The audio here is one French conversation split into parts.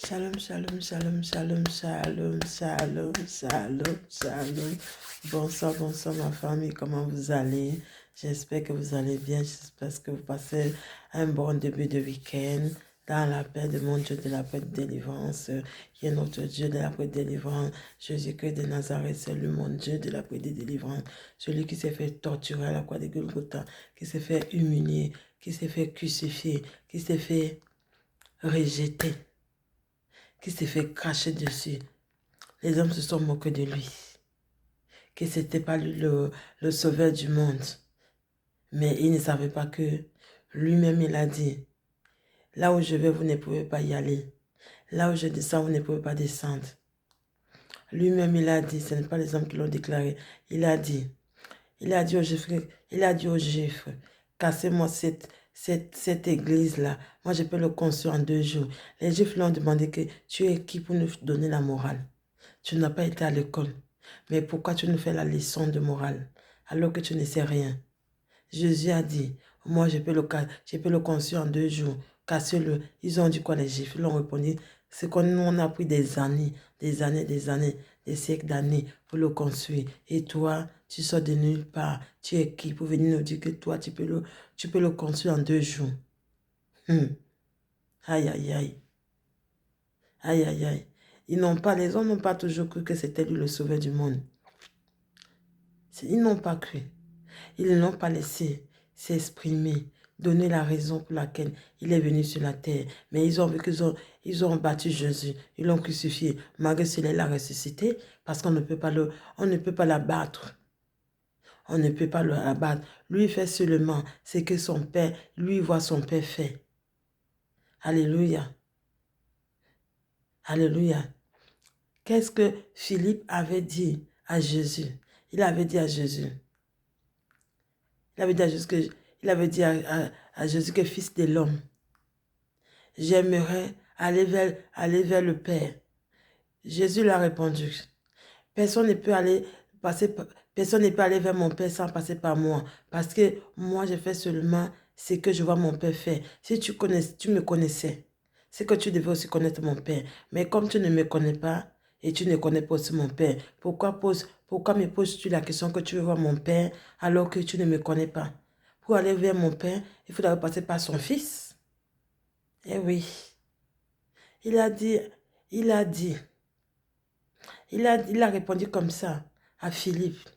Shalom, shalom, shalom, shalom, shalom, shalom, shalom, shalom. Bonsoir, bonsoir ma famille, comment vous allez? J'espère que vous allez bien, j'espère que vous passez un bon début de week-end dans la paix de mon Dieu, de la paix de délivrance, qui est notre Dieu de la paix de délivrance. Jésus-Christ de Nazareth, c'est lui mon Dieu de la paix de délivrance. Celui qui s'est fait torturer à la croix de Golgotha, qui s'est fait humilier, qui s'est fait crucifier, qui s'est fait rejeter, qui s'est fait cracher dessus. Les hommes se sont moqués de lui. Que ce n'était pas lui le sauveur du monde. Mais il ne savait pas que lui-même il a dit, là où je vais, vous ne pouvez pas y aller. Là où je descends, vous ne pouvez pas descendre. Lui-même il a dit, ce n'est pas les hommes qui l'ont déclaré. Il a dit aux Juifs, cassez-moi cette église-là. Moi, je peux le construire en 2 jours. Les Juifs lui ont demandé que tu es qui pour nous donner la morale? Tu n'as pas été à l'école. Mais pourquoi tu nous fais la leçon de morale alors que tu ne sais rien? Jésus a dit, moi je peux le construire en 2 jours. Cassez-le. Ils ont dit quoi les Juifs? Ils l'ont répondu, c'est qu'on a pris des années, des siècles d'années pour le construire. Et toi, tu sors de nulle part. Tu es qui pour venir nous dire que toi, tu peux le construire en 2 jours? Aïe, aïe, aïe. Aïe, aïe, aïe. Les hommes n'ont pas toujours cru que c'était lui le sauveur du monde. Ils n'ont pas cru. Ils ne l'ont pas laissé s'exprimer, donner la raison pour laquelle il est venu sur la terre. Mais ils ont vu ils ont battu Jésus, ils l'ont crucifié. Malgré cela, il a ressuscité parce qu'on ne peut pas l'abattre. On ne peut pas l'abattre. Lui fait seulement ce que son père, lui voit son père faire. Alléluia. Alléluia. Qu'est-ce que Philippe avait dit à Jésus? Il avait dit à Jésus. Il avait dit à Jésus que fils de l'homme, j'aimerais aller vers le Père. Jésus lui a répondu, personne ne peut aller vers mon Père sans passer par moi. Parce que moi, je fais seulement ce que je vois mon Père faire. Si tu me connaissais, c'est que tu devais aussi connaître mon Père. Mais comme tu ne me connais pas et tu ne connais pas aussi mon Père, pourquoi me poses-tu la question que tu veux voir mon Père alors que tu ne me connais pas? Pour aller vers mon Père, il faudra passer par son Fils. Eh oui. Il a répondu comme ça à Philippe.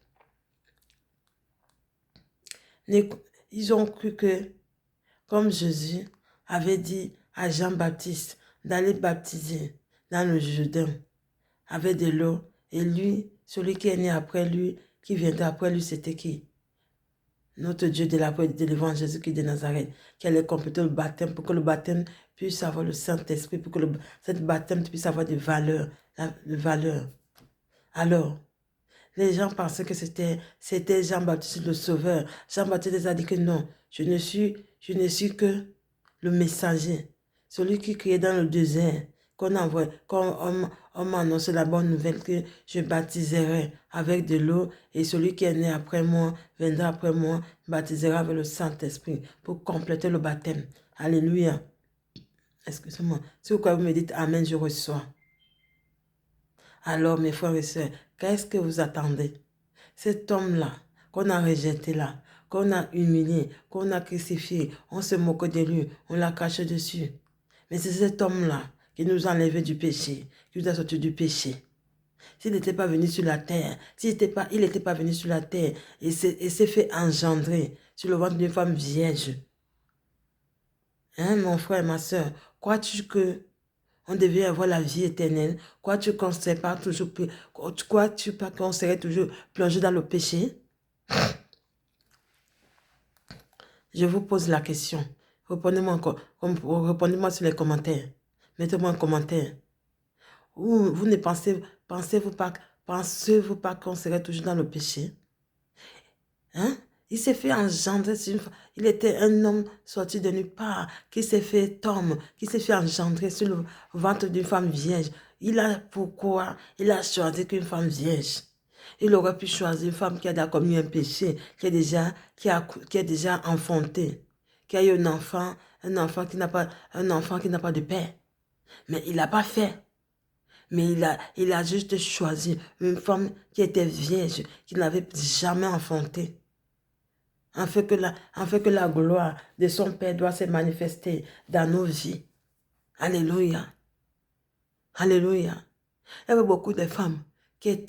Ils ont cru que, comme Jésus avait dit à Jean-Baptiste d'aller baptiser dans le Jourdain avec de l'eau, et lui, celui qui est né après lui, qui viendra après lui, c'était qui? Notre Dieu de la paix de l'évangile Jésus-Christ de Nazareth, qui allait compléter le baptême pour que le baptême puisse avoir le Saint-Esprit, pour que cette baptême puisse avoir des valeurs, Alors, les gens pensaient que c'était Jean-Baptiste le Sauveur. Jean-Baptiste les a dit que non, je ne suis que le messager, celui qui criait dans le désert, on m'a annoncé la bonne nouvelle que je baptiserai avec de l'eau et celui qui est né après moi, viendra après moi, baptisera avec le Saint-Esprit pour compléter le baptême. Alléluia. Excusez-moi. Si vous me dites Amen, je reçois. Alors, mes frères et sœurs, qu'est-ce que vous attendez? Cet homme-là, qu'on a rejeté là, qu'on a humilié, qu'on a crucifié, on se moque de lui, on l'a caché dessus. Mais c'est cet homme-là qui nous a enlevé du péché, qui nous a sorti du péché. S'il n'était pas venu sur la terre, il n'était pas venu sur la terre et s'est fait engendrer sur le ventre d'une femme vierge. Hein, mon frère, ma soeur, crois-tu que on devait avoir la vie éternelle? Crois-tu qu'on serait toujours plongé dans le péché? Je vous pose la question. Répondez-moi sur les commentaires. Mettez-moi un commentaire. Ou vous ne pensez-vous pas qu'on serait toujours dans le péché? Hein? Il s'est fait engendrer sur une femme. Il était un homme sorti de nulle part, qui s'est fait homme, qui s'est fait engendrer sur le ventre d'une femme vierge. Pourquoi il a choisi qu'une femme vierge? Il aurait pu choisir une femme qui a déjà commis un péché, qui est déjà enfantée, qui a eu un enfant qui n'a pas de père. Mais il n'a pas fait. Mais il a juste choisi une femme qui était vierge, qui n'avait jamais enfanté. Afin que la gloire de son Père doit se manifester dans nos vies. Alléluia. Alléluia. Il y avait beaucoup de femmes qui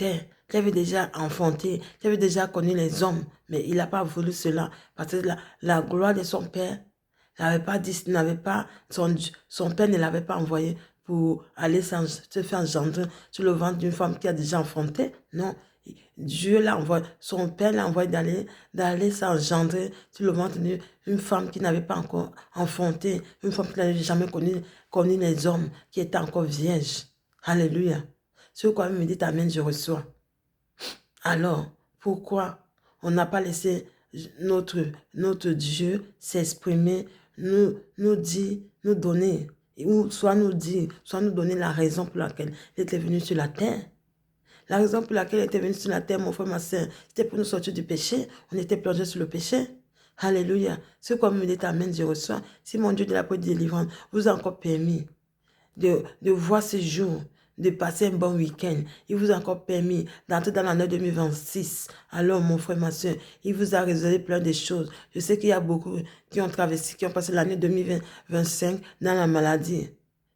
avaient déjà enfanté, qui avaient déjà connu les hommes, mais il n'a pas voulu cela, parce que la gloire de son Père n'avait pas dit, son Père ne l'avait pas envoyé pour aller se faire engendrer sur le ventre d'une femme qui a déjà enfanté. Non, Dieu l'a envoyé, son Père l'a envoyé d'aller s'engendrer sur le ventre d'une femme qui n'avait pas encore enfanté, une femme qui n'avait jamais connu les hommes, qui était encore vierge. Alléluia. Ce quoi me dit amen, je reçois. Alors, pourquoi on n'a pas laissé notre Dieu s'exprimer, nous dire, nous donner, ou soit nous dire, soit nous donner la raison pour laquelle il était venu sur la terre. La raison pour laquelle il était venu sur la terre, mon frère, ma soeur, c'était pour nous sortir du péché. On était plongé sur le péché. Alléluia. Ce quoi me dit amen, je reçois. Si mon Dieu de la paix délivrance vous a encore permis de voir ce jour, de passer un bon week-end. Il vous a encore permis d'entrer dans l'année 2026. Alors, mon frère, ma soeur, il vous a réservé plein de choses. Je sais qu'il y a beaucoup qui ont traversé, qui ont passé l'année 2025 dans la maladie.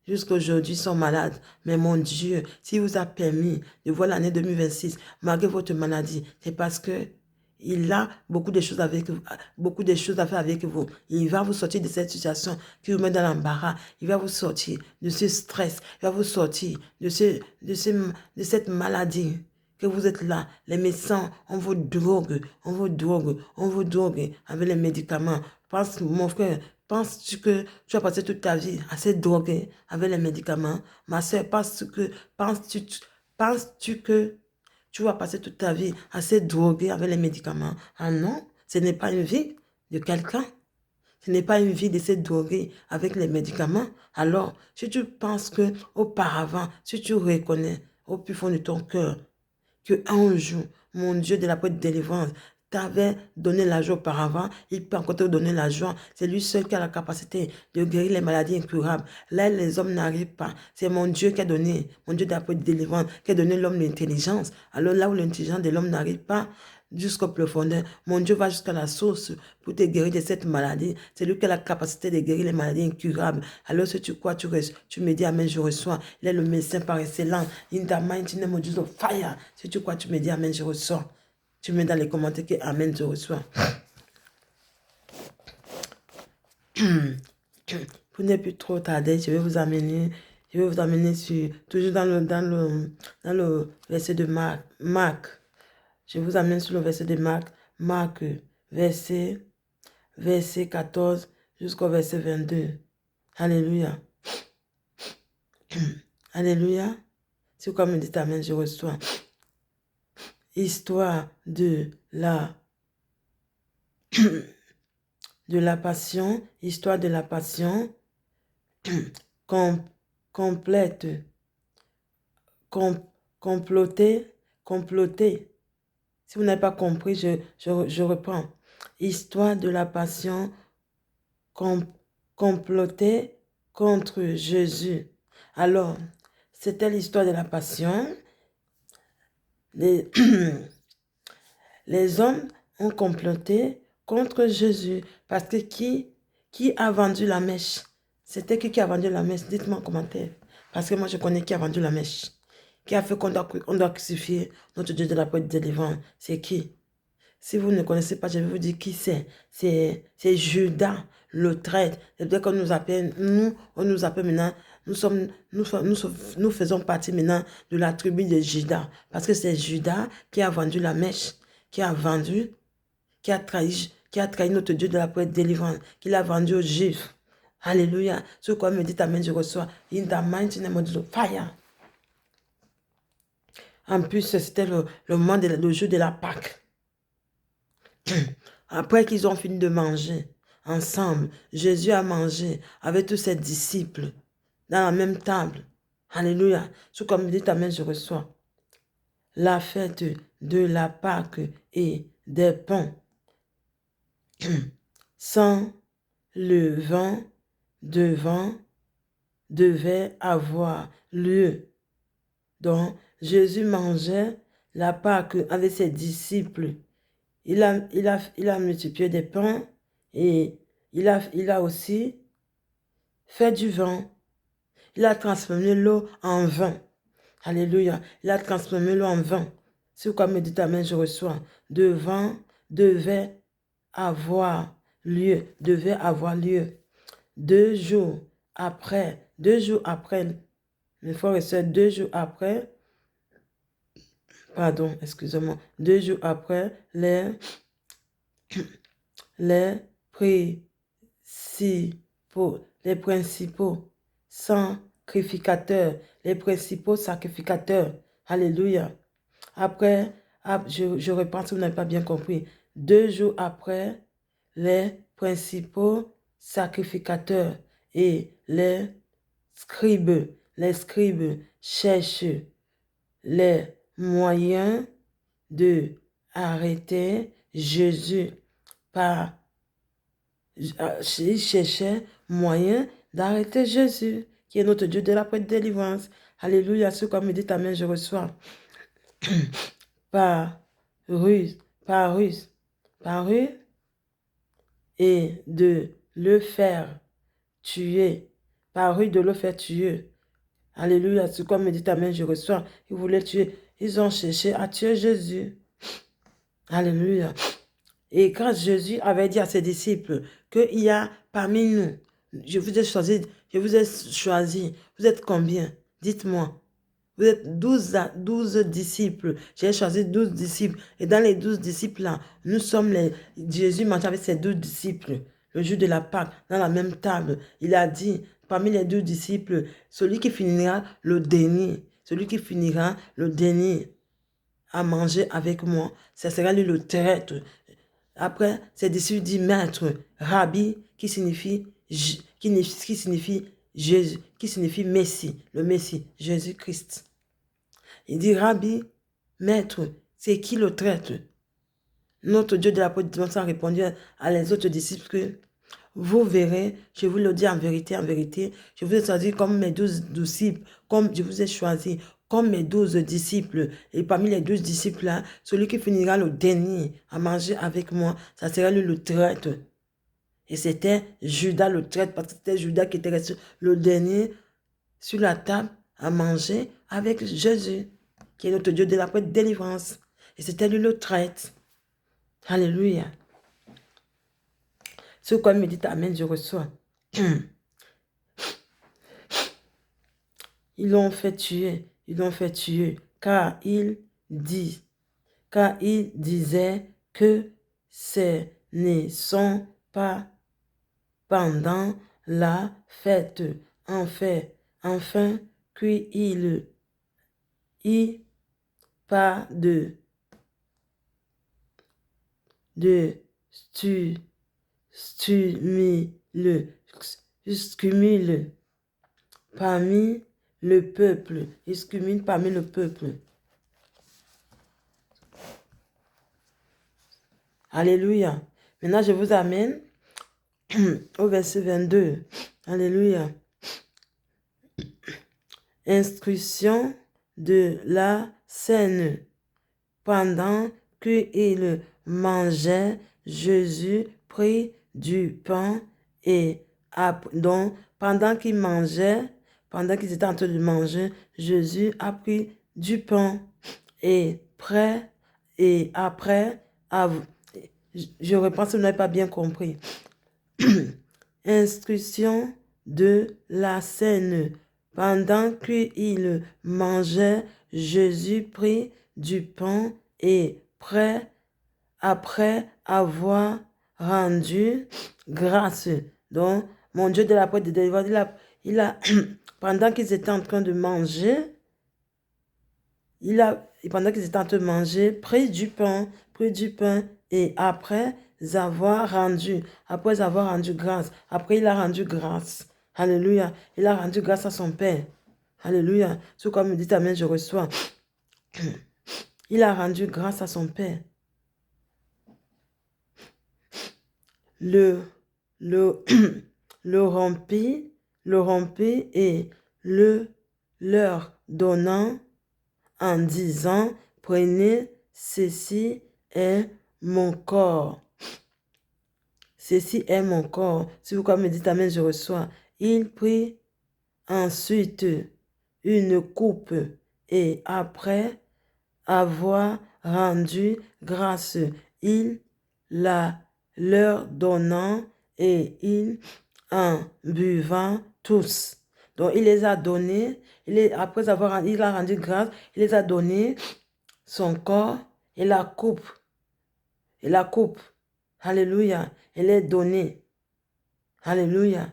Jusqu'à aujourd'hui, ils sont malades. Mais mon Dieu, s'il vous a permis de voir l'année 2026, malgré votre maladie, c'est parce que il a beaucoup de choses à faire avec vous. Il va vous sortir de cette situation qui vous met dans l'embarras. Il va vous sortir de ce stress. Il va vous sortir de cette maladie que vous êtes là. Les médecins, on vous drogue avec les médicaments. Mon frère, penses-tu que tu vas passer toute ta vie à se droguer avec les médicaments? Ma soeur, penses-tu que tu vas passer toute ta vie à se droguer avec les médicaments? Ah non, ce n'est pas une vie de quelqu'un. Ce n'est pas une vie de se droguer avec les médicaments. Alors, si tu penses que auparavant, si tu reconnais au plus fond de ton cœur que un jour, mon Dieu de la paix de délivrance t'avait donné la joie auparavant, il peut encore te donner la joie. C'est lui seul qui a la capacité de guérir les maladies incurables. Là, les hommes n'arrivent pas. C'est mon Dieu qui a donné, mon Dieu de la paix de délivrance, qui a donné l'homme l'intelligence. Alors là où l'intelligence de l'homme n'arrive pas, jusqu'au profondeur, mon Dieu va jusqu'à la source pour te guérir de cette maladie. C'est lui qui a la capacité de guérir les maladies incurables. Alors si tu crois, tu me dis amen, je reçois. Il est le médecin par excellence. In the mighty name of Jesus, fire. Si tu crois, tu me dis amen, je reçois. Tu mets dans les commentaires que amen, je reçois. Pour ne plus trop tarder, je vais vous amener toujours dans le verset de Marc. Je vous amène sur le verset de Marc, verset 14 jusqu'au verset 22. Alléluia. Alléluia. C'est comme me dit amen, je reçois. Histoire de la passion, histoire de la passion complète, complotée. Si vous n'avez pas compris, je reprends. Histoire de la passion complotée contre Jésus. Alors, c'était l'histoire de la passion. Les hommes ont comploté contre Jésus parce que qui a vendu la mèche? C'était qui a vendu la mèche? Dites-moi en commentaire. Parce que moi, je connais qui a vendu la mèche. Qui a fait qu'on doit crucifier notre Dieu de la paix de délivrance? C'est qui? Si vous ne connaissez pas, je vais vous dire qui c'est. C'est Judas, le traître. C'est vrai qu'on nous appelle, on nous appelle maintenant, nous faisons partie maintenant de la tribu de Judas. Parce que c'est Judas qui a vendu la mèche, qui a trahi notre Dieu de la paix de délivrance, qui l'a vendu aux Juifs. Alléluia. Ce quoi me dit amen, je reçois. In the mighty name of Jesus, fire. En plus, c'était le jour de la Pâque. Après qu'ils ont fini de manger ensemble, Jésus a mangé avec tous ses disciples dans la même table. Alléluia. Ce comme me dit amen, je reçois. La fête de la Pâque et des pains sans levain devant devait avoir lieu. Donc, Jésus mangeait la Pâque avec ses disciples. Il a multiplié des pains et il a aussi fait du vin. Il a transformé l'eau en vin. Alléluia. Il a transformé l'eau en vin. C'est quoi me dit amen, je reçois. De vin devait avoir lieu. Devait avoir lieu. 2 jours après, mes frères et sœurs, 2 jours après, pardon, excusez-moi, 2 jours après, les principaux sacrificateurs, alléluia. Après, je reprends si vous n'avez pas bien compris. 2 jours après, les principaux sacrificateurs et scribes, les scribes cherchent les moyens de arrêter Jésus par il cherchait moyen d'arrêter Jésus, qui est notre Dieu de la délivrance. Alléluia, ce qu'on me dit, amen, je reçois. Par ruse, et de le faire tuer. Par ruse de le faire tuer. Alléluia, ce qu'on me dit, amen, je reçois. Ils voulaient tuer. Ils ont cherché à tuer Jésus. Alléluia. Et quand Jésus avait dit à ses disciples qu'il y a parmi nous, je vous ai choisi, vous êtes combien? Dites-moi. Vous êtes 12 disciples. J'ai choisi 12 disciples. Et dans les 12 disciples-là, nous sommes Jésus mangeait avec ses 12 disciples. Le jour de la Pâque, dans la même table. Il a dit, parmi les 12 disciples, celui qui finira le dernier, à manger avec moi, ça sera lui le traître. Après, ses disciples disent maître, rabbi, qui signifie Jésus, qui signifie Messie, le Messie, Jésus-Christ. Il dit rabbi, maître, c'est qui le traître? Notre Dieu de la providence a répondu à les autres disciples que vous verrez, je vous le dis en vérité, je vous ai choisi comme mes 12 disciples, comme je vous ai choisi comme mes 12 disciples. Et parmi les 12 disciples-là, celui qui finira le dernier à manger avec moi, ça sera lui le traître. Et c'était Judas le traître, parce que c'était Judas qui était resté le dernier sur la table à manger avec Jésus, qui est notre Dieu de la délivrance. Et c'était lui le traître. Alléluia. Ce qu'on me dit, amen, je reçois. Ils l'ont fait tuer, car il disait que ce ne sont pas pendant la fête, enfin qu'il y pas de scumule parmi le peuple. Excumule parmi le peuple. Alléluia. Maintenant, je vous amène au verset 22. Alléluia. Instruction de la scène. Pendant qu'il mangeait, Jésus prit du pain et donc pendant qu'ils étaient en train de manger, Jésus a pris du pain et après, je reprends si vous n'avez pas bien compris. Instruction de la scène. Pendant qu'il mangeait, Jésus prit du pain et après avoir rendu grâce. Donc, mon Dieu de la porte de délivrance, pendant qu'ils étaient en train de manger, pris du pain et après avoir rendu grâce. Après, il a rendu grâce. Alléluia. Il a rendu grâce à son Père. Alléluia. Ce qu'on me dit, amen, je reçois. Il a rendu grâce à son Père. Le rompit le rompit et le leur donnant en disant, prenez, ceci est mon corps. Ceci est mon corps. Si vous me dites amen, je reçois. Il prit ensuite une coupe et après avoir rendu grâce, il la leur donnant et ils en buvant tous. Donc il les a donnés, après avoir il a rendu grâce, il les a donnés son corps et la coupe. Et la coupe. Alléluia. Elle est donnée. Alléluia.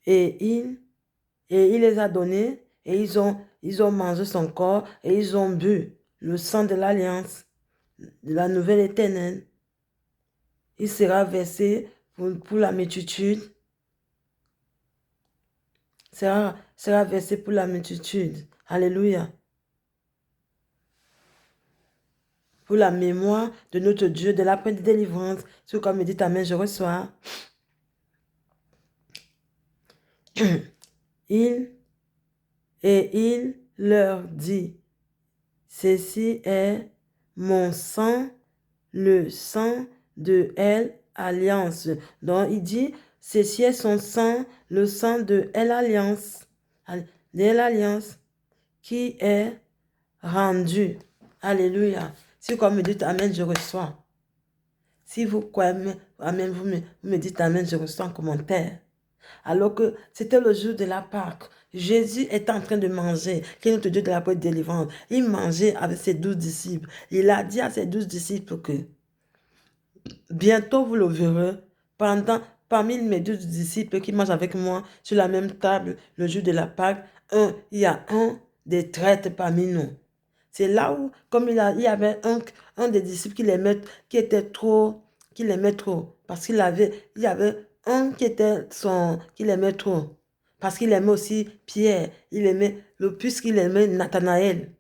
Et il les a donnés et ils ont mangé son corps et ils ont bu le sang de l'alliance, de la nouvelle éternelle. Il sera versé pour la multitude. Sera versé pour la multitude. Alléluia. Pour la mémoire de notre Dieu, de la peine de délivrance. Si vous me dites amen, je reçois. Il leur dit, ceci est mon sang, le sang de l'alliance. Donc il dit, ceci est son sang, le sang de l'alliance, qui est rendu. Alléluia. Si vous me dites amen, je reçois. Si vous croyez amen, vous me dites amen, je reçois en commentaire. Alors que c'était le jour de la Pâque. Jésus est en train de manger, qui est notre Dieu de la paix de délivrance. Il mangeait avec ses 12 disciples. Il a dit à ses 12 disciples que bientôt vous le verrez, parmi mes 12 disciples qui mangent avec moi sur la même table le jour de la Pâque, il y a un des traîtres parmi nous. C'est là où, comme il y avait un des disciples qui l'aimait trop, parce qu'il y avait un qui l'aimait trop, parce qu'il aimait aussi Pierre, puisqu'il aimait Nathanaël.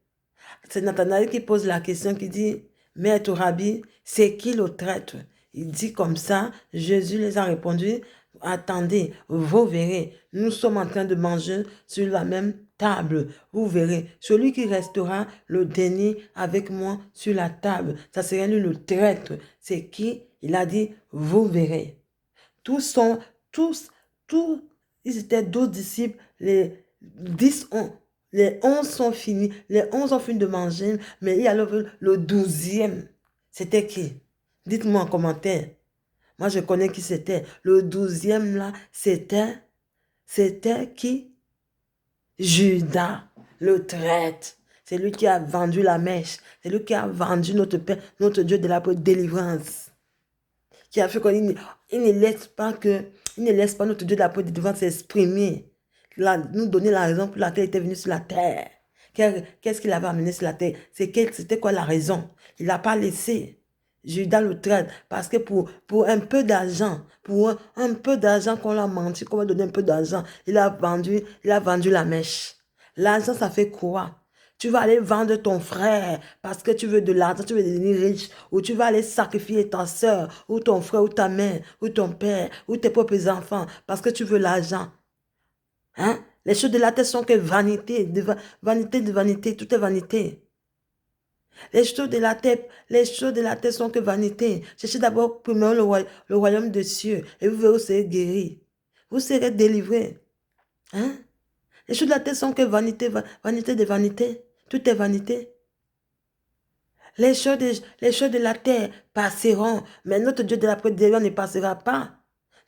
C'est Nathanaël qui pose la question, qui dit, Maître Rabbi, c'est qui le traître? Il dit comme ça, Jésus les a répondu, attendez, vous verrez, nous sommes en train de manger sur la même table, vous verrez, celui qui restera le dernier avec moi sur la table, ça serait lui le traître. C'est qui? Il a dit, vous verrez. Ils étaient 12 disciples, les 11 sont finis, les 11 ont fini de manger, mais il y a le 12e. C'était qui? Dites-moi en commentaire. Moi, je connais qui c'était. Le 12e, là, c'était qui? Judas, le traître. C'est lui qui a vendu la mèche. C'est lui qui a vendu notre Père, notre Dieu de la délivrance. Qui a fait qu'il ne laisse pas notre Dieu de la délivrance s'exprimer. Nous donner la raison pour laquelle il était venu sur la terre. Qu'est-ce qu'il avait amené sur la terre? C'était quoi la raison? Il n'a pas laissé Judas le traître, parce que pour un peu d'argent, qu'on l'a menti, qu'on va donner un peu d'argent, il a vendu la mèche. L'argent, ça fait quoi? Tu vas aller vendre ton frère parce que tu veux de l'argent, tu veux devenir riche, ou tu vas aller sacrifier ta soeur, ou ton frère, ou ta mère, ou ton père, ou tes propres enfants parce que tu veux l'argent. Hein? Les choses de la terre sont que vanité, vanité de vanité, tout est vanité. Les choses de la terre sont que vanité. Cherchez d'abord premièrement le royaume des cieux et vous verrez, vous serez guéris. Vous serez délivrés. Hein? Les choses de la terre sont que vanité, vanité de vanité. Tout est vanité. Les choses de la terre passeront, mais notre Dieu de la délivrance ne passera pas,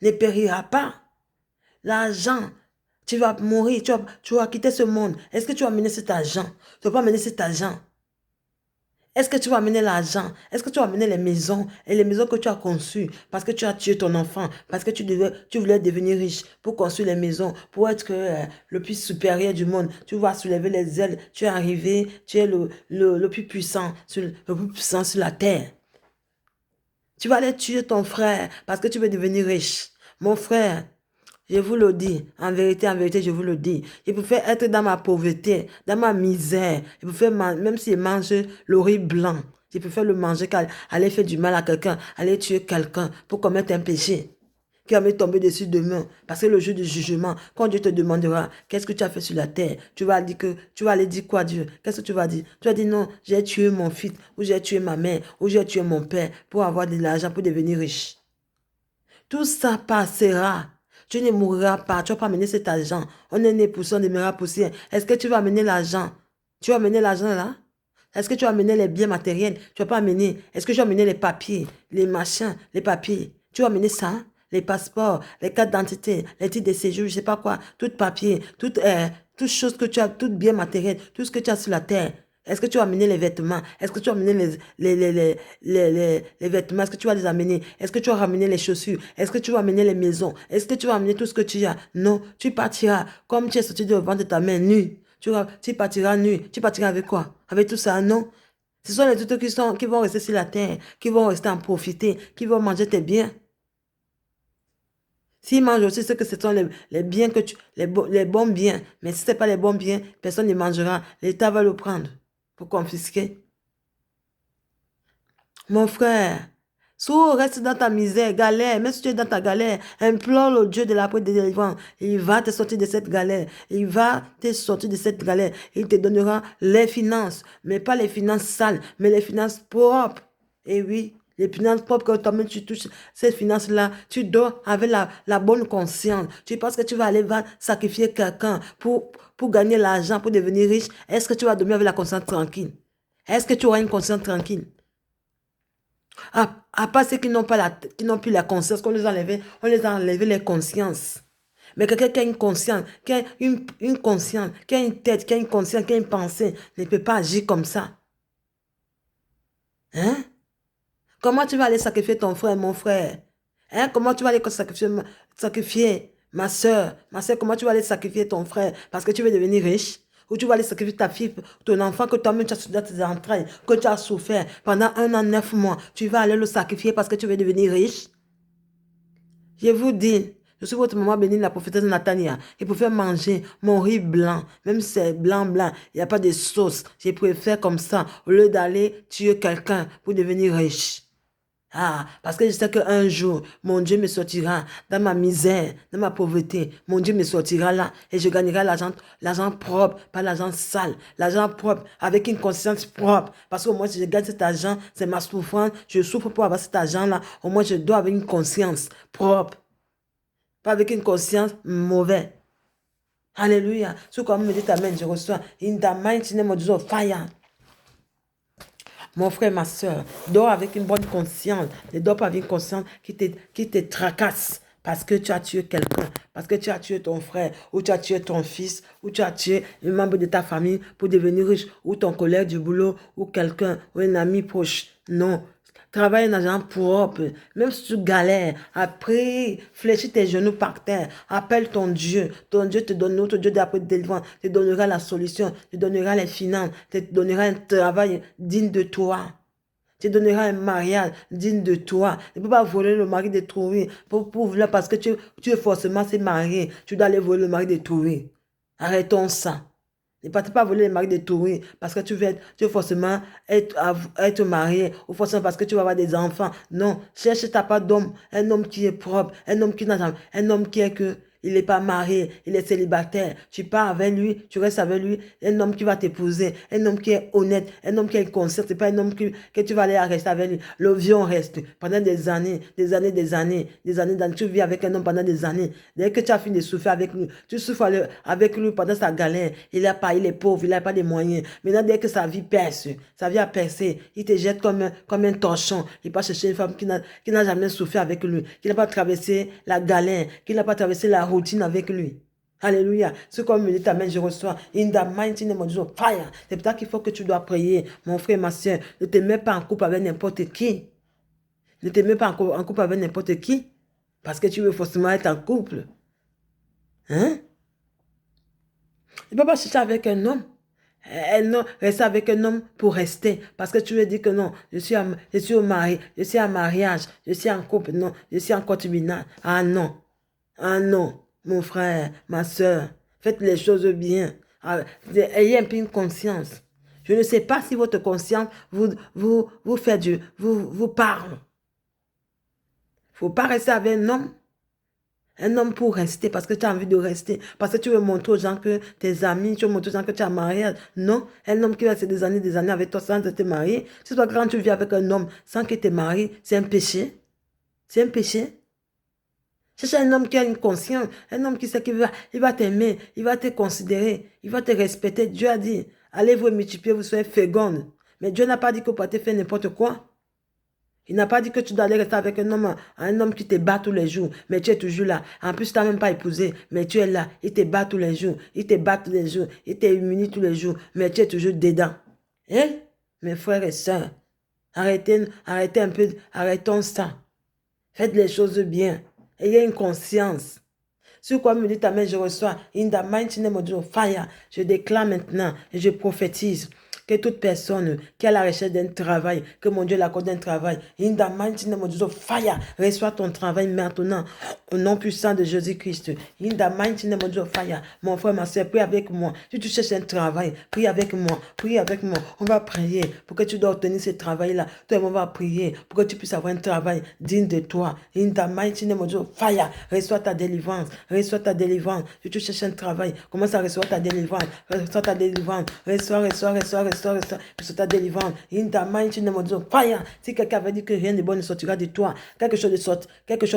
ne périra pas. L'argent, tu vas mourir, tu vas quitter ce monde. Est-ce que tu vas amener cet argent? Tu ne vas pas amener cet argent. Est-ce que tu vas amener l'argent? Est-ce que tu vas amener les maisons et les maisons que tu as conçues parce que tu as tué ton enfant, parce que tu voulais devenir riche pour construire les maisons, pour être le plus supérieur du monde. Tu vas soulever les ailes, tu es arrivé, tu es le plus puissant, sur la terre. Tu vas aller tuer ton frère parce que tu veux devenir riche. Mon frère, je vous le dis, en vérité, je vous le dis. Je préfère être dans ma pauvreté, dans ma misère. Je préfère, même si je mange le riz blanc, je préfère le manger qu'aller faire du mal à quelqu'un, aller tuer quelqu'un pour commettre un péché. qui va me tomber dessus demain. Parce que le jour du jugement, quand Dieu te demandera, qu'est-ce que tu as fait sur la terre? Tu vas aller dire quoi, Dieu? Qu'est-ce que tu vas dire? Tu vas dire non, j'ai tué mon fils, ou j'ai tué ma mère, ou j'ai tué mon père pour avoir de l'argent, pour devenir riche. Tout ça passera. Tu ne mourras pas. Tu ne vas pas amener cet argent. On est né pour ça, on demeurera poussière. Est-ce que tu vas amener l'argent? Tu vas amener l'argent là? Est-ce que tu vas amener les biens matériels? Tu ne vas pas amener. Est-ce que tu vas amener les papiers, les machins, les papiers? Tu vas amener ça? Les passeports, les cartes d'identité, les titres de séjour, je ne sais pas quoi. Tout papier, toute chose que tu as, tout bien matériel, tout ce que tu as sur la terre. Est-ce que tu vas amener les vêtements? Est-ce que tu vas amener les vêtements? Est-ce que tu vas les amener? Est-ce que tu vas ramener les chaussures? Est-ce que tu vas amener les maisons? Est-ce que tu vas amener tout ce que tu as? Non, tu partiras comme tu es sorti de ventre de ta main nue. Tu partiras nu. Tu partiras avec quoi? Avec tout ça, non? Ce sont les autres qui vont rester sur la terre, qui vont rester en profiter, qui vont manger tes biens. S'ils mangent aussi, c'est que ce sont les biens les bons biens. Mais si ce n'est pas les bons biens, personne ne mangera. L'État va le prendre pour confisquer. Mon frère, si tu restes dans ta misère, galère, même si tu es dans ta galère, implore le Dieu de la paix de délivrance. Il va te sortir de cette galère. Il va te sortir de cette galère. Il te donnera les finances, mais pas les finances sales, mais les finances propres. Et oui, les finances propres, quand toi-même tu touches ces finances-là, tu dors avec la bonne conscience. Tu penses que tu vas aller sacrifier quelqu'un pour gagner l'argent, pour devenir riche. Est-ce que tu vas dormir avec la conscience tranquille? Est-ce que tu auras une conscience tranquille? À part ceux qui n'ont plus la conscience, qu'on on les a enlevé les consciences. Mais quelqu'un qui a une conscience, qui a une conscience, qui a une tête, qui a une conscience, qui a une pensée, ne peut pas agir comme ça. Hein? Comment tu vas aller sacrifier ton frère, mon frère? Hein? Comment tu vas aller sacrifier ma soeur? Ma soeur, comment tu vas aller sacrifier ton frère parce que tu veux devenir riche? Ou tu vas aller sacrifier ta fille, ton enfant que toi-même tu as dans tes entrailles, que tu as souffert pendant 1 an, 9 mois. Tu vas aller le sacrifier parce que tu veux devenir riche? Je vous dis, je suis votre maman bénie, la prophétesse Natania. Et pour faire manger mon riz blanc, même si c'est blanc, il n'y a pas de sauce. Je préfère comme ça, au lieu d'aller tuer quelqu'un pour devenir riche. Ah, parce que je sais qu'un jour, mon Dieu me sortira dans ma misère, dans ma pauvreté. Mon Dieu me sortira là et je gagnerai l'argent propre, pas l'argent sale. L'argent propre, avec une conscience propre. Parce qu'au moins, si je gagne cet argent, c'est ma souffrance. Je souffre pour avoir cet argent-là. Au moins, je dois avoir une conscience propre. Pas avec une conscience mauvaise. Alléluia. Ce qu'on me dit, amen, je reçois. In the mighty name of Jesus, fire. Mon frère, ma soeur, dors avec une bonne conscience. Ne dors pas avec une conscience qui te tracasse parce que tu as tué quelqu'un, parce que tu as tué ton frère, ou tu as tué ton fils, ou tu as tué un membre de ta famille pour devenir riche, ou ton collègue du boulot, ou quelqu'un, ou un ami proche. Non. Travaille dans un propre. Même si tu galères, après, fléchis tes genoux par terre. Appelle ton Dieu. Ton Dieu te donne, notre Dieu d'après délivrance, te donnera la solution, te donnera les finances, te donnera un travail digne de toi. Te donnera un mariage digne de toi. Tu ne peux pas voler le mari de trouver parce que tu es forcément se marier. Tu dois aller voler le mari de trouver. Arrêtons ça. Ne partez pas voler les maris de tourisme parce que tu veux forcément être marié ou forcément parce que tu vas avoir des enfants. Non, cherche ta part d'homme, un homme qui est propre, un homme qui n'a jamais, un homme qui est que il n'est pas marié, il est célibataire. Tu pars avec lui, tu restes avec lui, un homme qui va t'épouser, un homme qui est honnête, un homme qui est conscient. C'est pas un homme que tu vas aller rester avec lui. Le vieux reste pendant des années, des années, des années, des années. Tu vis avec un homme pendant des années. Dès que tu as fini de souffrir avec lui, tu souffres avec lui pendant sa galère. Il est pauvre, il n'a pas de moyens. Maintenant, dès que sa vie perce, sa vie a percé, il te jette comme un torchon. Il va chercher une femme qui n'a jamais souffert avec lui, qui n'a pas traversé la galère, qui n'a pas traversé la routine avec lui. Alléluia. Ce qu'on me dit, amen, je reçois. In the mighty name of Jesus, fire. C'est pour ça qu'il faut que tu dois prier, mon frère, ma soeur. Ne te mets pas en couple avec n'importe qui. Ne te mets pas en couple avec n'importe qui. Parce que tu veux forcément être en couple. Hein? Tu ne peux pas chercher avec un homme. Rester avec un homme pour rester. Parce que tu veux dire que non, je suis au mari, je suis en mariage, je suis en couple, non, je suis en concubinage. Ah non. Ah non, mon frère, ma soeur, faites les choses bien. Ayez un peu une conscience. Je ne sais pas si votre conscience vous fait vous parle. Il ne faut pas rester avec un homme Un homme pour rester, parce que tu as envie de rester. Parce que tu veux montrer aux gens que tes amis, tu veux montrer aux gens que tu as marié. Non, un homme qui va rester des années avec toi sans te marier. C'est toi quand tu vis avec un homme sans qu'il te marie, c'est un péché. C'est un péché. Cherche un homme qui a une conscience, un homme qui sait qu'il va t'aimer, il va te considérer, il va te respecter. Dieu a dit, allez vous multiplier, vous soyez fécondes. Mais Dieu n'a pas dit que vous pouvez faire n'importe quoi. Il n'a pas dit que tu dois aller rester avec un homme qui te bat tous les jours, mais tu es toujours là. En plus, tu n'as même pas épousé, mais tu es là. Il te bat tous les jours, il te bat tous les jours, il te humilie tous les jours, mais tu es toujours dedans. Hein? Mes frères et sœurs, arrêtez un peu, arrêtons ça. Faites les choses bien. Ayez une conscience. Sur quoi me dit ta main, je reçois. In the mighty name of Jesus, fire. Je déclare maintenant et je prophétise que toute personne qui est à la recherche d'un travail, que mon Dieu l'accorde un travail, in the mighty name of Jesus, fire, reçois ton travail maintenant, au nom puissant de Jésus-Christ. In the mighty name of Jesus, fire. Mon frère, ma soeur, prie avec moi. Si tu cherches un travail, prie avec moi, prie avec moi. On va prier pour que tu dois obtenir ce travail-là. Toi, on va prier pour que tu puisses avoir un travail digne de toi. In the mighty name of Jesus, fire, reçois ta délivrance, reçois ta délivrance. Si tu cherches un travail, commence à recevoir ta délivrance, reçois ta délivrance, reçois ta délivrance. In the mighty name of Jesus, fire. Si quelqu'un avait dit que rien de bon ne sortira de toi, quelque chose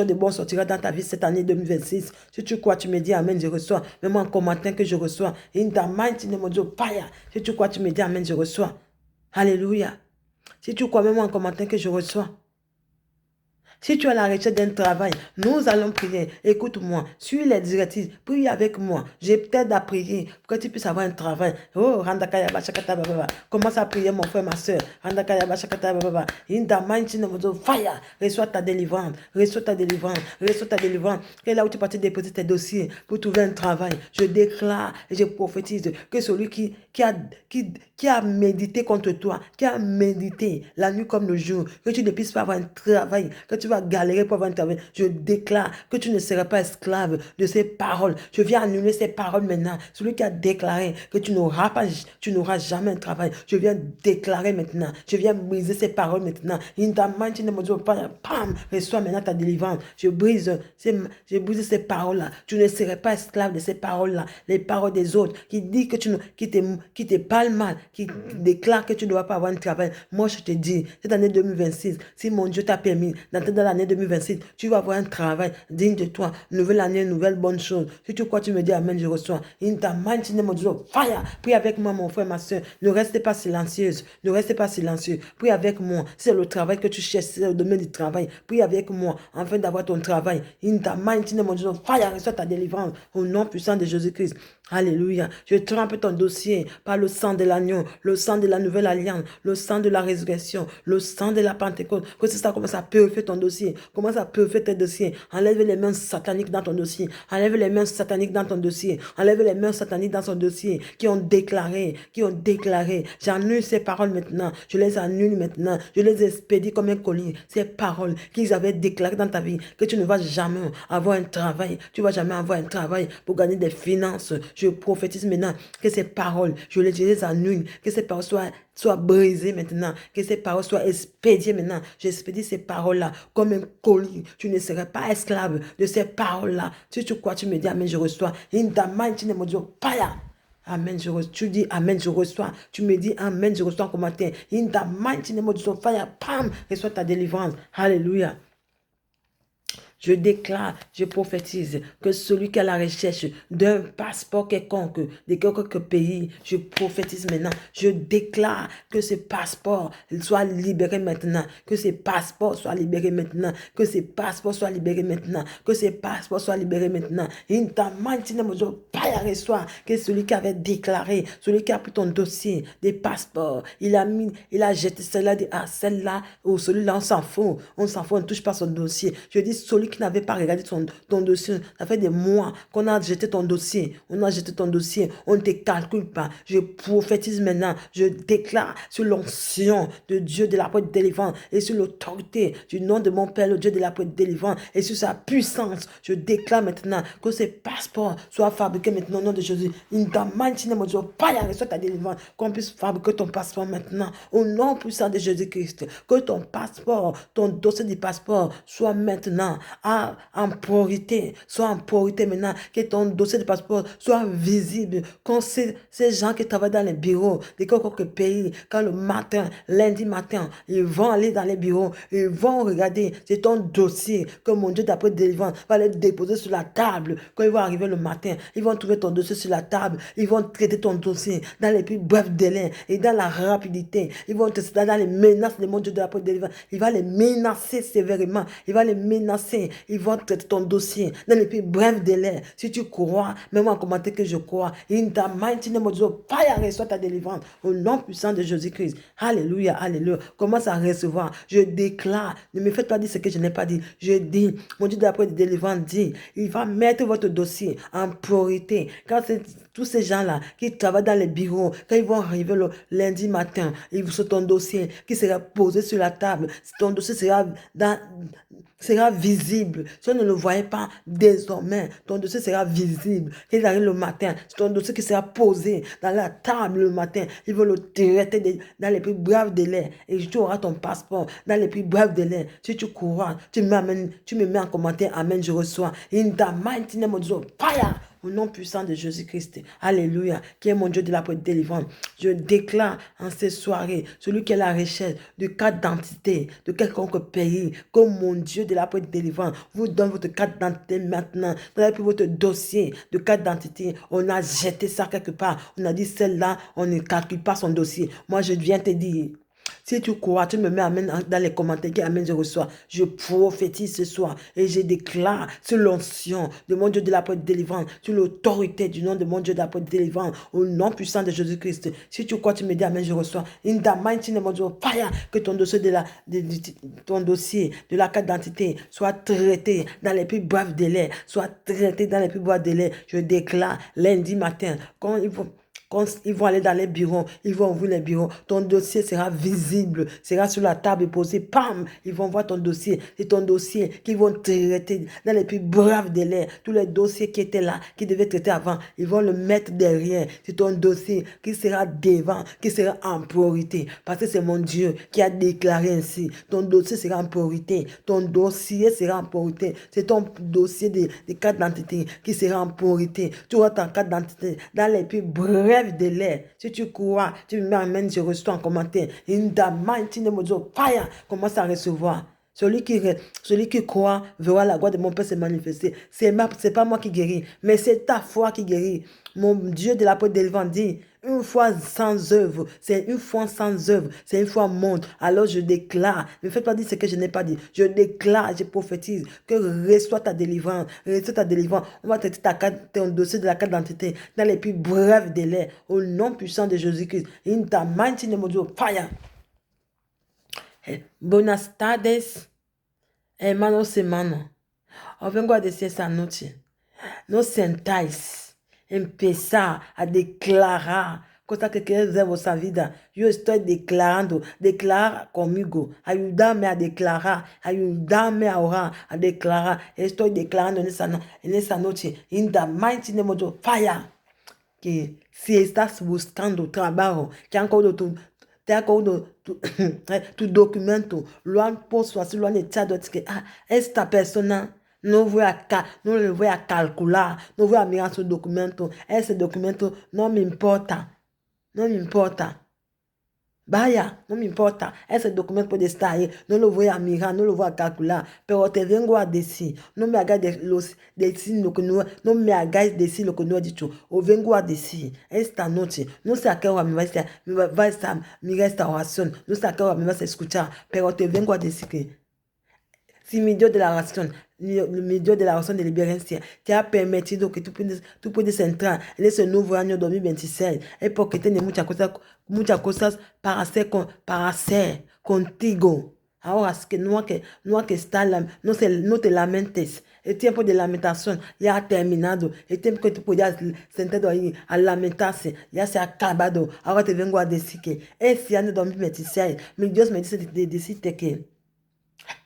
de bon sortira dans ta vie cette année 2026. Si tu crois, tu me dis amen, je reçois. Même en commentaire que je reçois. In the mighty name of Jesus, fire. Si tu crois, tu me dis amen, je reçois. Alléluia. Si tu crois, même en commentaire que je reçois. Si tu es à la recherche d'un travail, nous allons prier. Écoute-moi, suis les directives, prie avec moi. J'ai peut-être à prier pour que tu puisses avoir un travail. Oh, Randakaya Bashakata Baba. Commence à prier, mon frère, ma soeur. Randakaya Bashakata Baba. In the mighty name of Jesus, fire. Reçois ta délivrance. Reçois ta délivrance. Reçois ta délivrance. Et là où tu partais déposer tes dossiers pour trouver un travail, je déclare et je prophétise que celui qui a médité contre toi, qui a médité la nuit comme le jour, que tu ne puisses pas avoir un travail, que tu vas galérer pour avoir un travail. Je déclare que tu ne seras pas esclave de ces paroles. Je viens annuler ces paroles maintenant. Celui qui a déclaré que tu n'auras jamais un travail, je viens déclarer maintenant. Je viens briser ces paroles maintenant. In the mighty name of Jesus, pam, reçois maintenant ta délivrance. Je brise ces paroles-là. Tu ne seras pas esclave de ces paroles-là. Les paroles des autres qui disent que qui te parlent mal, qui déclarent que tu ne dois pas avoir un travail. Moi, je te dis, cette année 2026, si mon Dieu t'a permis d'entrer dans l'année 2026, tu vas avoir un travail digne de toi. Nouvelle année, nouvelle bonne chose. Si tu crois, tu me dis amen, je reçois. In the mighty name of Jesus, fire. Prie avec moi, mon frère, ma soeur. Ne restez pas silencieuse. Ne restez pas silencieux. Prie avec moi. C'est le travail que tu cherches, c'est le domaine du travail. Prie avec moi afin d'avoir ton travail. In the mighty name of Jesus, fire. Reçois ta délivrance au nom puissant de Jésus-Christ. Alléluia. Je trempe ton dossier par le sang de l'agneau, le sang de la nouvelle alliance, le sang de la résurrection, le sang de la Pentecôte. Que ça commence à purifier ton dossier. Commence à purifier tes dossiers. Enlève les mains sataniques dans ton dossier. Enlève les mains sataniques dans ton dossier. Enlève les mains sataniques dans ton dossier qui ont déclaré. J'annule ces paroles maintenant. Je les annule maintenant. Je les expédie comme un colis. Ces paroles qu'ils avaient déclarées dans ta vie. Que tu ne vas jamais avoir un travail. Tu ne vas jamais avoir un travail pour gagner des finances. Je prophétise maintenant que ces paroles, je les annule, que ces paroles soient brisées maintenant, que ces paroles soient expédiées maintenant. J'expédie ces paroles-là comme un colis. Tu ne seras pas esclave de ces paroles-là. Si tu crois, tu me dis amen, je reçois. In the mighty name of Jesus, fire. Amen, je reçois. Tu dis amen, je reçois. Tu me dis amen, je reçois en commentaire. In the mighty name of Jesus, fire. Pam, reçois ta délivrance. Alléluia. Je déclare, je prophétise que celui qui a la recherche d'un passeport quelconque, de quelque pays, je prophétise maintenant. Je déclare que ce passeport soit libéré maintenant. Que ce passeport soit libéré maintenant. Que ce passeport soit libéré maintenant. Que ce passeport soit libéré maintenant. In the mighty name of Jesus, Père, reçoit que celui qui avait déclaré, celui qui a pris ton dossier des passeports, il a jeté celle-là, celle-là, ou celui-là, on s'en fout, on ne touche pas son dossier. Je dis, celui qui n'avait pas regardé ton dossier, ça fait des mois qu'on a jeté ton dossier, on ne te calcule pas. Je prophétise maintenant, je déclare sur l'onction de Dieu de la porte délivrante et sur l'autorité du nom de mon Père, le Dieu de la porte délivrante et sur sa puissance, je déclare maintenant que ces passeports soient fabriqués maintenant au nom de Jésus. In the mighty name of Jesus, Père, reçois ta délivrance, qu'on puisse fabriquer ton passeport maintenant au nom puissant de Jésus-Christ. Que ton passeport, ton dossier du passeport soit maintenant en priorité. Sois en priorité maintenant. Que ton dossier de passeport soit visible. Quand ces gens qui travaillent dans les bureaux de quelques pays, quand le matin, lundi matin, ils vont aller dans les bureaux, ils vont regarder, c'est ton dossier que mon Dieu d'après délivrance va les déposer sur la table. Quand ils vont arriver le matin, ils vont trouver ton dossier sur la table, ils vont traiter ton dossier dans les plus brefs délais et dans la rapidité. Ils vont te dans les menaces de mon Dieu d'après délivrance. Il va les menacer sévèrement, il va les menacer, ils vont traiter ton dossier dans les plus brefs délais. Si tu crois, mets-moi en commentaire que je crois. In the mighty name of Jesus, fire, reçois ta délivrance au nom puissant de Jésus-Christ. Alléluia, alléluia. Commence à recevoir. Je déclare, ne me faites pas dire ce que je n'ai pas dit. Je dis, mon Dieu d'après délivrance dit, il va mettre votre dossier en priorité. Quand c'est tous ces gens-là qui travaillent dans les bureaux, quand ils vont arriver le lundi matin, sur ton dossier qui sera posé sur la table, ton dossier sera visible. Si on ne le voyait pas désormais, ton dossier sera visible. Quand il arrive le matin, c'est ton dossier qui sera posé dans la table le matin. Ils vont le traiter dans les plus brefs délais. Et tu auras ton passeport dans les plus brefs délais. Si tu courras, tu me mets en commentaire, amen, je reçois. In the mighty name of Jesus, fire! Au nom puissant de Jésus-Christ. Alléluia. Qui est mon Dieu de la délivrance. Je déclare en ces soirées, celui qui est la recherche de carte d'identité de quelconque pays, comme mon Dieu de la délivrance vous donne votre carte d'identité maintenant. Vous avez pris votre dossier de carte d'identité. On a jeté ça quelque part. On a dit celle-là, on ne calcule pas son dossier. Moi, je viens te dire. Si tu crois, tu me mets amen dans les commentaires qui amen je reçois. Je prophétise ce soir et je déclare sur l'onction de mon Dieu de la délivrance, sur l'autorité du nom de mon Dieu de la délivrance, au nom puissant de Jésus-Christ. Si tu crois, tu me dis amen je reçois. In the mighty name of Jesus, fire, que ton dossier ton dossier de la carte d'identité soit traité dans les plus brefs délais, soit traité dans les plus brefs délais. Je déclare lundi matin, quand ils vont aller dans les bureaux, ils vont ouvrir les bureaux, ton dossier sera visible, sera sur la table et posé, pam, ils vont voir ton dossier. C'est ton dossier qu'ils vont traiter dans les plus brefs délais. Tous les dossiers qui étaient là, qui devaient traiter avant, ils vont le mettre derrière. C'est ton dossier qui sera devant, qui sera en priorité. Parce que c'est mon Dieu qui a déclaré ainsi. Ton dossier sera en priorité. Ton dossier sera en priorité. C'est ton dossier de carte d'identité qui sera en priorité. Tu auras ta carte d'identité dans les plus brefs délai. Si tu crois, tu me mets amen, je reçois en commentaire. In the mighty name of Jesus, fire, commence à recevoir. Celui qui croit verra la gloire de mon Père se manifester. C'est pas moi qui guéris, mais c'est ta foi qui guérit. Mon Dieu de la délivrance dit, une foi sans œuvre, c'est une foi sans œuvre, c'est une foi morte. Alors je déclare, ne faites pas dire ce que je n'ai pas dit. Je déclare, je prophétise que reçois ta délivrance, reçois ta délivrance. On va traiter ton dossier de la carte d'identité dans les plus brefs délais, au nom puissant de Jésus-Christ. In the mighty name of Jesus, fire. Buenas tardes, hermanos y hermanas. Vengo a decir esta noche, no sentáis, empezar a declarar cosa que quieres ver en vuestra vida. Yo estoy declarando, declara conmigo, ayúdame a declarar, ayúdame a orar, a declarar. Estoy declarando en esta noche, in the mighty name of Jesus, fire. Que si estás buscando trabajo, que encore tu documento, lo han puesto así, lo han echado, es que esta persona no le voy a calcular, no voy a mirar su documento, ese documento no me importa, vaya, no me importa, ese documento puede estar ahí, no lo voy a mirar, no lo voy a calcular, pero te vengo a decir, no me hagáis decir lo que no me hagáis decir lo que no he dicho, o vengo a decir, esta noche, no sé a qué hora me vas a mirar esta oración, no sé a qué hora me vas a escuchar, pero te vengo a decir que si mi Dios de la oración, mi Dios de la oración de liberación, te ha permitido que tú puedes entrar en ese nuevo año 2026, es porque tienes muchas cosas para hacer contigo. Ahora es que no hay que estar, no te lamentes. El tiempo de lamentación ya ha terminado. El tiempo que tú podías sentado ahí a lamentarse ya se ha acabado. Ahora te vengo a decir que ese año 2026, mi Dios me dice de decirte que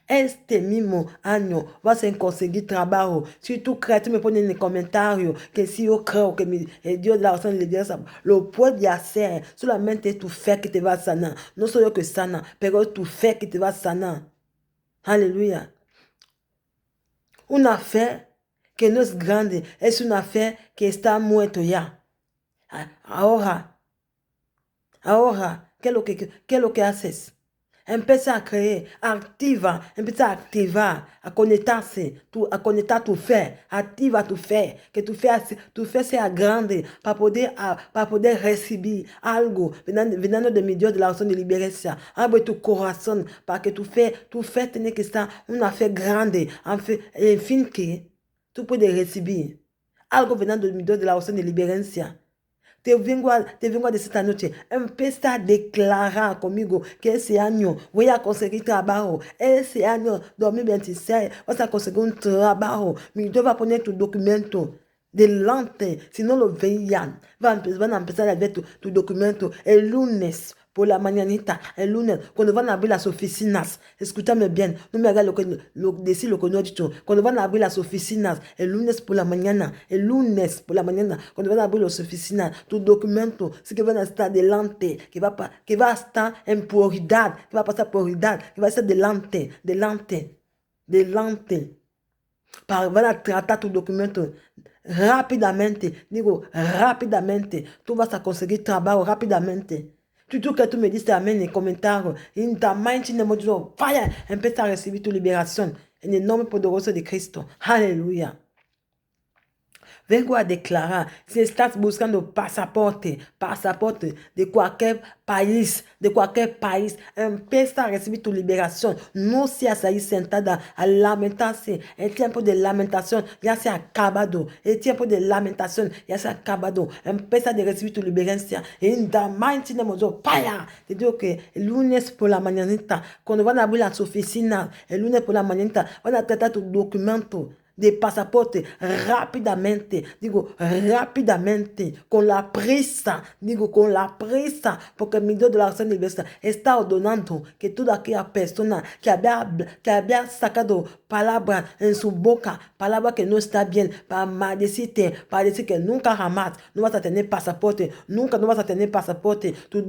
este mismo año vas a conseguir trabajo. Si tú crees, tú me pones en el comentario que si yo creo que Dios de la oración le dice, lo puede hacer. Solamente tu fe que te va a sanar. No soy yo que sana, pero tu fe que te va a sanar. Aleluya. una fe que no es grande, es una fe que está muerto ya. Ahora, ¿qué es lo que haces? Empieza a creer, empieza a activar, a conectar tu fe, activa tu fe, que tu fe sea grande para poder recibir algo venando de mi Dios de la oración de liberación. Abre tu corazón para que tu fe tiene que estar una fe grande, en fin que tú puedes recibir algo venando de mi Dios de la oración de liberación. Te vengo a decir esta noche, empieza a declarar conmigo que ese año voy a conseguir trabajo. Ese año 2026 vas a conseguir un trabajo. Mi Dios va a poner tu documento delante. Si no lo veían, van a empezar a ver tu documento el lunes. Por la mañanita, el lunes, cuando van a abrir las oficinas, escúchame bien, no me hagas decir lo que no he dicho. Cuando van a abrir las oficinas, el lunes por la mañana, cuando van a abrir las oficinas, tu documento, sí que van a estar delante, que va a estar en prioridad, que va a pasar prioridad, que va a estar delante. Van a tratar tu documento rápidamente, rápidamente, tú vas a conseguir trabajo rápidamente. Tout que tú me dices amén en comentarios, in the mighty name of Jesus, fire, empieza a recibir tu liberación en el nombre poderoso de Cristo. Aleluya. Vengo a declarar, si estás buscando pasaporte de cualquier país, empieza a recibir tu liberación. No seas ahí sentada a lamentarse. El tiempo de lamentación ya se ha acabado. Empieza a recibir tu liberación. In the mighty name of Jesus, fire. Te digo que el lunes por la mañanita, cuando van a abrir las oficinas, el lunes por la mañanita, van a tratar tu documento de pasaporte rápidamente, con la prisa, porque mi Dios de la oración universal está ordenando que toda aquella persona que había sacado palabras en su boca, palabras que no está bien, para maldecirte, para decir que nunca jamás no vas a tener pasaporte, nunca no vas a tener pasaporte, tu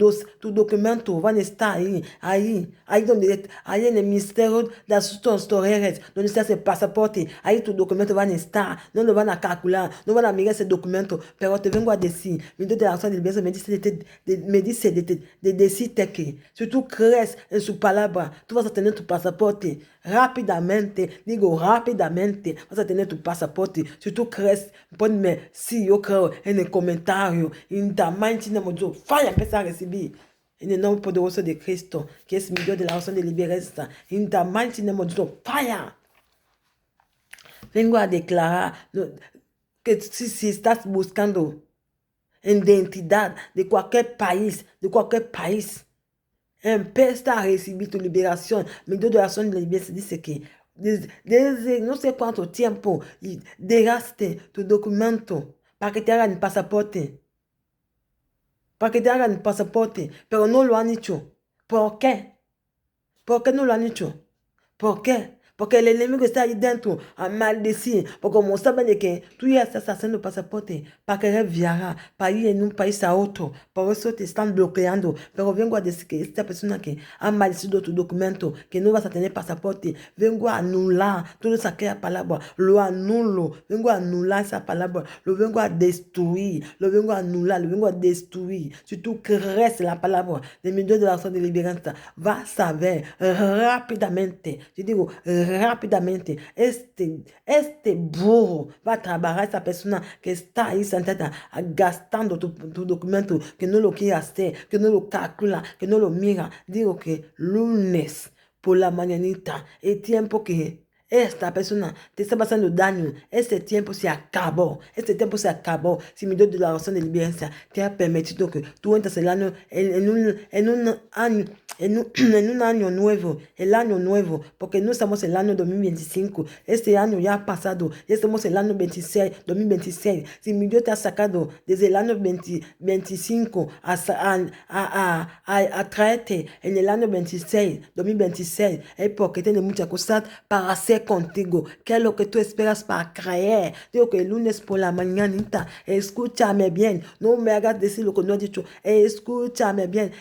documento van a estar ahí en el Ministerio de Asuntos Exteriores, donde está ese pasaporte, ahí tu documento van a estar, no lo van a calcular, no van a mirar ese documento, pero te vengo a decir, mi Dios de la oración de liberación me dice de decirte que si tú crees en su palabra, tú vas a tener tu pasaporte rápidamente, vas a tener tu pasaporte. Si tú crees, ponme si yo creo en el comentario, in the mighty name of Jesus, fire, empieza a recibir. En el nombre poderoso de Cristo, que es mi Dios de la oración de liberación, in the mighty name of Jesus, fire. Vengo a declarar que si estás buscando identidad de cualquier país, empieza a recibir tu liberación. Mi Dios de la oración de liberación dice que desde no sé cuánto tiempo dejaste tu documento para que te hagan el pasaporte. Pero no lo han hecho. ¿Por qué? ¿Por qué no lo han hecho? ¿Por qué? Porque el enemigo está ahí dentro a maldecir. Porque como saben de que tú ya estás haciendo pasaporte para querer viajar, para ir en un país a otro. Por eso te están bloqueando. Pero vengo a decir que esta persona que ha maldecido tu documento, que no vas a tener pasaporte, vengo a anular toda aquella palabra. Lo anulo. Vengo a anular esa palabra. Lo vengo a destruir. Lo vengo a anular. Lo vengo a destruir. Si tú crees la palabra de mi Dios de la oración de liberación, vas a ver rápidamente. Yo digo, rápidamente, este burro va a trabajar esa persona que está ahí sentada gastando tu documento, que no lo quiere hacer, que no lo calcula, que no lo mira. Digo que lunes por la mañanita, el tiempo que esta persona te está pasando daño, este tiempo se acabó. Si mi Dios de la oración de liberación te ha permitido que tú entres el año en un año. En un año nuevo, el año nuevo, porque no estamos en el año 2025, este año ya ha pasado, ya estamos en el año 2026. Si mi Dios te ha sacado desde el año 2025 a traerte en el año 2026, es porque tiene muchas cosas para hacer contigo. ¿Qué es lo que tú esperas para creer? Digo que el lunes por la mañanita, escúchame bien, no me hagas decir lo que no he dicho, escúchame bien,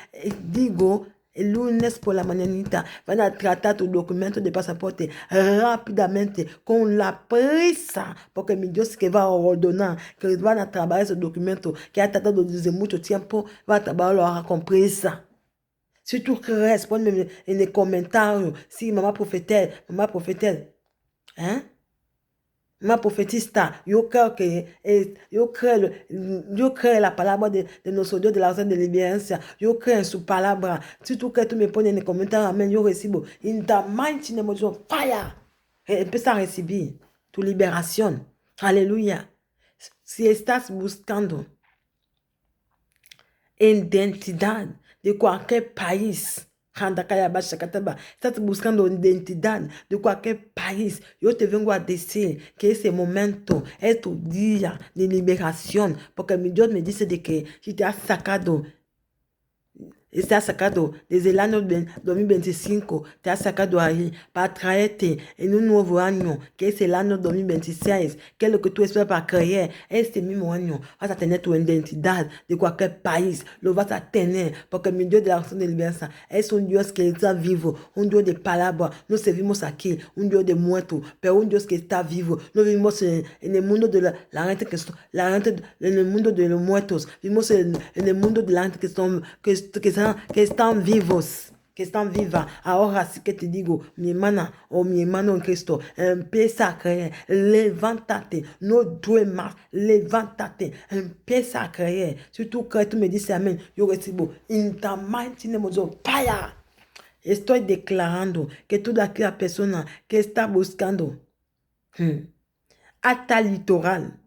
digo El lunes por la mañanita van a tratar tu documento de pasaporte rápidamente con la prisa, porque mi Dios que va a ordenar que van a trabajar ese documento que ha tratado desde mucho tiempo, va a trabajarlo con prisa. Si tú crees, ponme en el comentario, sí, mamá profetera, ¿eh? Mamá profetista, yo creo la palabra de nuestro Dios de la orden de liberación. Yo creo en su palabra. Si tú crees, tú me pones en el comentario, amén, yo recibo. In the mighty name of Jesus, fire. Empieza a recibir tu liberación. Aleluya. Si estás buscando identidad de cualquier país, estás buscando identidad de cualquier país, yo te vengo a decir que ese momento es tu día de liberación, porque mi Dios me dice de que si te has sacado desde el año 2025, te has sacado ahí para traerte en un nuevo año, que es el año 2026, que es lo que tú esperas para creer. Este mismo año vas a tener tu identidad de cualquier país, lo vas a tener, porque mi Dios de la acción de libertad es un Dios que está vivo, un Dios de palabra. No servimos aquí, un Dios de muertos, pero un Dios que está vivo. No vivimos en el mundo de la gente en el mundo de los muertos, vivimos en el mundo de la gente que están vivos, que están vivas. Ahora sí que te digo, mi hermana o mi hermano en Cristo, empieza a creer, levántate, no duermas, levántate, empieza a creer. Si tú crees, tú me dices amén, yo recibo. In the mighty name of Jesus, fire. Estoy declarando que toda aquella persona que está buscando hasta litoral,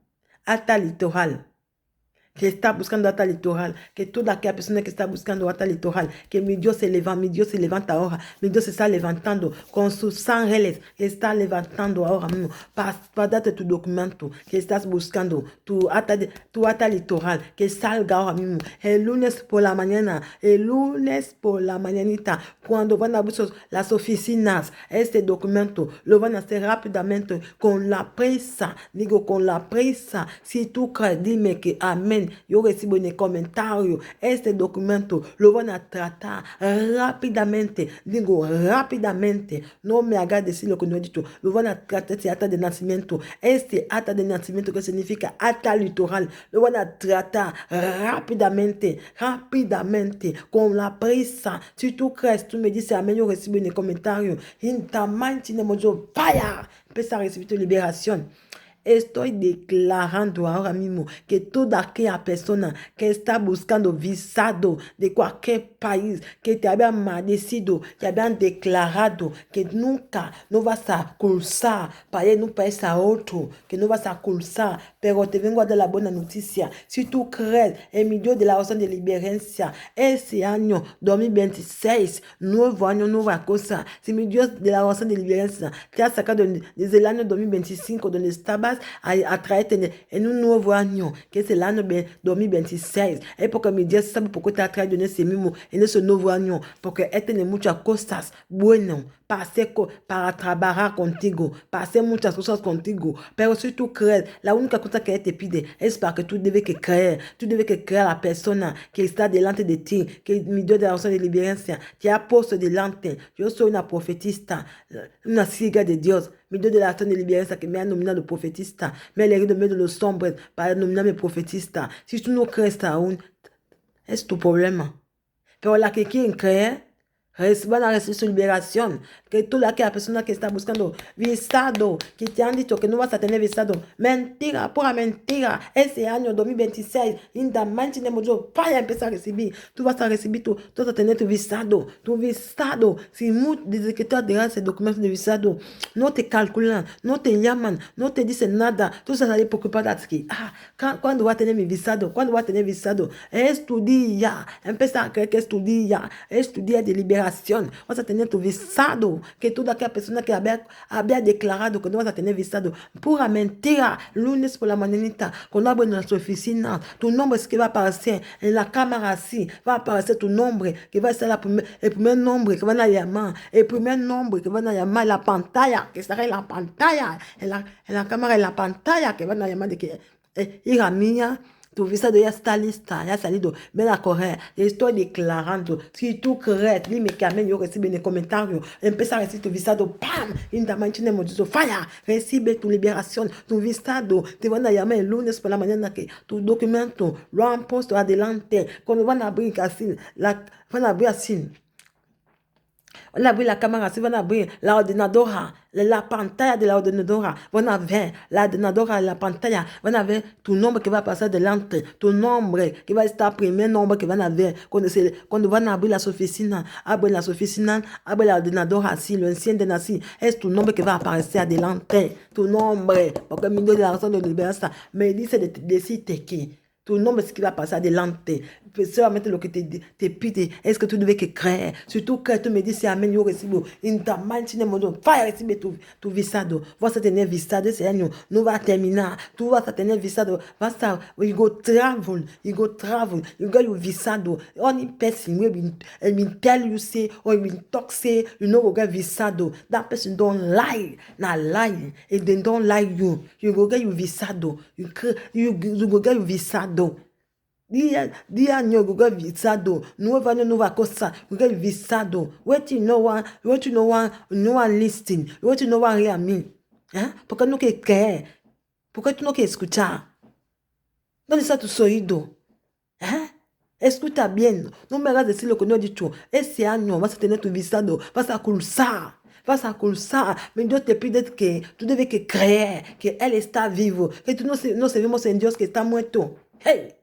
que está buscando hasta litoral, que toda aquella persona que está buscando hasta litoral, que mi Dios se levanta ahora, mi Dios se está levantando con sus ángeles, está levantando ahora mismo para darte tu documento que estás buscando, tu hasta litoral, que salga ahora mismo, el lunes por la mañana, cuando van a abrir las oficinas, este documento lo van a hacer rápidamente, con la prisa, si tú crees, dime que amén. Yo recibo en el comentario, este documento lo van a tratar rápidamente, rápidamente, no me hagas decir lo que no he dicho, lo van a tratar este acta de nacimiento, que significa acta litoral, lo van a tratar rápidamente, con la prisa. Si tú crees, tú me dices amén, yo recibo en el comentario, in the mighty name of Jesus, fire, empieza a recibir tu liberación. Estoy declarando ahora mismo que toda aquella persona que está buscando visado de cualquier país, que te habían maldecido, que habían declarado que nunca no vas a cruzar para ir un país a otro, que no vas a cruzar, pero te vengo a dar la buena noticia. Si tú crees en mi Dios de la oración de liberación, ese año 2026, nuevo año, nueva cosa, si mi Dios de la oración de liberación te ha sacado desde el año 2025 donde estabas a traerte en un nuevo año, que es el año 2026. Es porque mi Dios sabe por qué te ha traído en ese nuevo año, porque Él tiene muchas cosas buenas para trabajar contigo, para hacer muchas cosas contigo. Pero si tú crees, la única cosa que Él te pide es para que tú debes que creer. Tú debes que creer a la persona que está delante de ti, que mi Dios de la oración de liberación te ha puesto delante. Yo soy una profetista, una sierva de Dios. Mi Dios de la oración de liberación que me ha nominado profetista, me ha elegido de medio de los hombres para nominarme profetista. Si tú no crees aún, es tu problema. Pero la que quieren creer, van a recibir su liberación. Que toda aquella persona que está buscando visado, que te han dicho que no vas a tener visado, mentira, pura mentira. Ese año 2026, in the mighty name of Jesus, para empezar a recibir. Tú vas a recibir, tú vas a tener tu visado. Si desde que tú has ese documento de visado, no te calculan, no te llaman, no te dicen nada. Tú estás ahí preocupado aquí. ¿Cuándo va a tener mi visado? ¿Cuándo va a tener visado? Es tu día. Empieza a creer que es tu día. Es tu día de liberación. Vas a tener tu visado, que toda aquella persona que había declarado que no vas a tener visado, pura mentira. Lunes por la mañanita, cuando abres nuestra oficina, tu nombre es que va a aparecer en la cámara así, va a aparecer tu nombre, que va a ser el primer nombre que van a llamar, en la pantalla, que estará en la pantalla, en la cámara, en la pantalla, que van a llamar de que hija mía, tu visado ya está lista, ya salido, ven a correr. Estoy declarando, si tú crees, dime que amén, yo recibo en el comentario, empieza a recibir tu visado, ¡pam! In the mighty name of Jesus, fire, recibe tu liberación, tu visado, te van a llamar el lunes por la mañana que tu documento lo han puesto adelante, cuando van a abrir así, van a abrir así. Van a abrir la cámara, si van a abrir la ordenadora, la pantalla de la ordenadora, van a ver la ordenadora, la pantalla, van a ver tu nombre que va a pasar delante, tu nombre que va a estar primer nombre que van a ver cuando van a abrir las oficinas, abren las oficinas, abren la ordenadora así, lo encienden así, es tu nombre que va a aparecer adelante, tu nombre, porque mi Dios de la razón de libertad me dice de decirte que tu nombre es ce qui va passer adelante. Solamente lo que te pide, est-ce que tu devais que créer? Surtout que tu me dis, c'est amen, yo recibo. In the mighty name of Jesus, fire, recibe tu visado. Vas a tener visado ese año, no va a terminar. Tú vas a tener visado. Vas a, you go travel, you got your visado. Only person will tell you say, or will talk say, you know, go get visado. That person don't lie, not lie. And they don't lie you. You go get your visado. You go get your visado. Dia nyogo visado nueva cosa go visado what you know one listing what you know one reami porque no que quer porque tu no que escuchar ¿dónde está tu oído? Escucha bien, no me hagas decir lo que no he dicho. Ese año vas a tener tu visado, vas a cruzar, mais Dios te pide que tú debes que creer que Él está vivo, que tú no servimos en Dios que está muerto. Hey!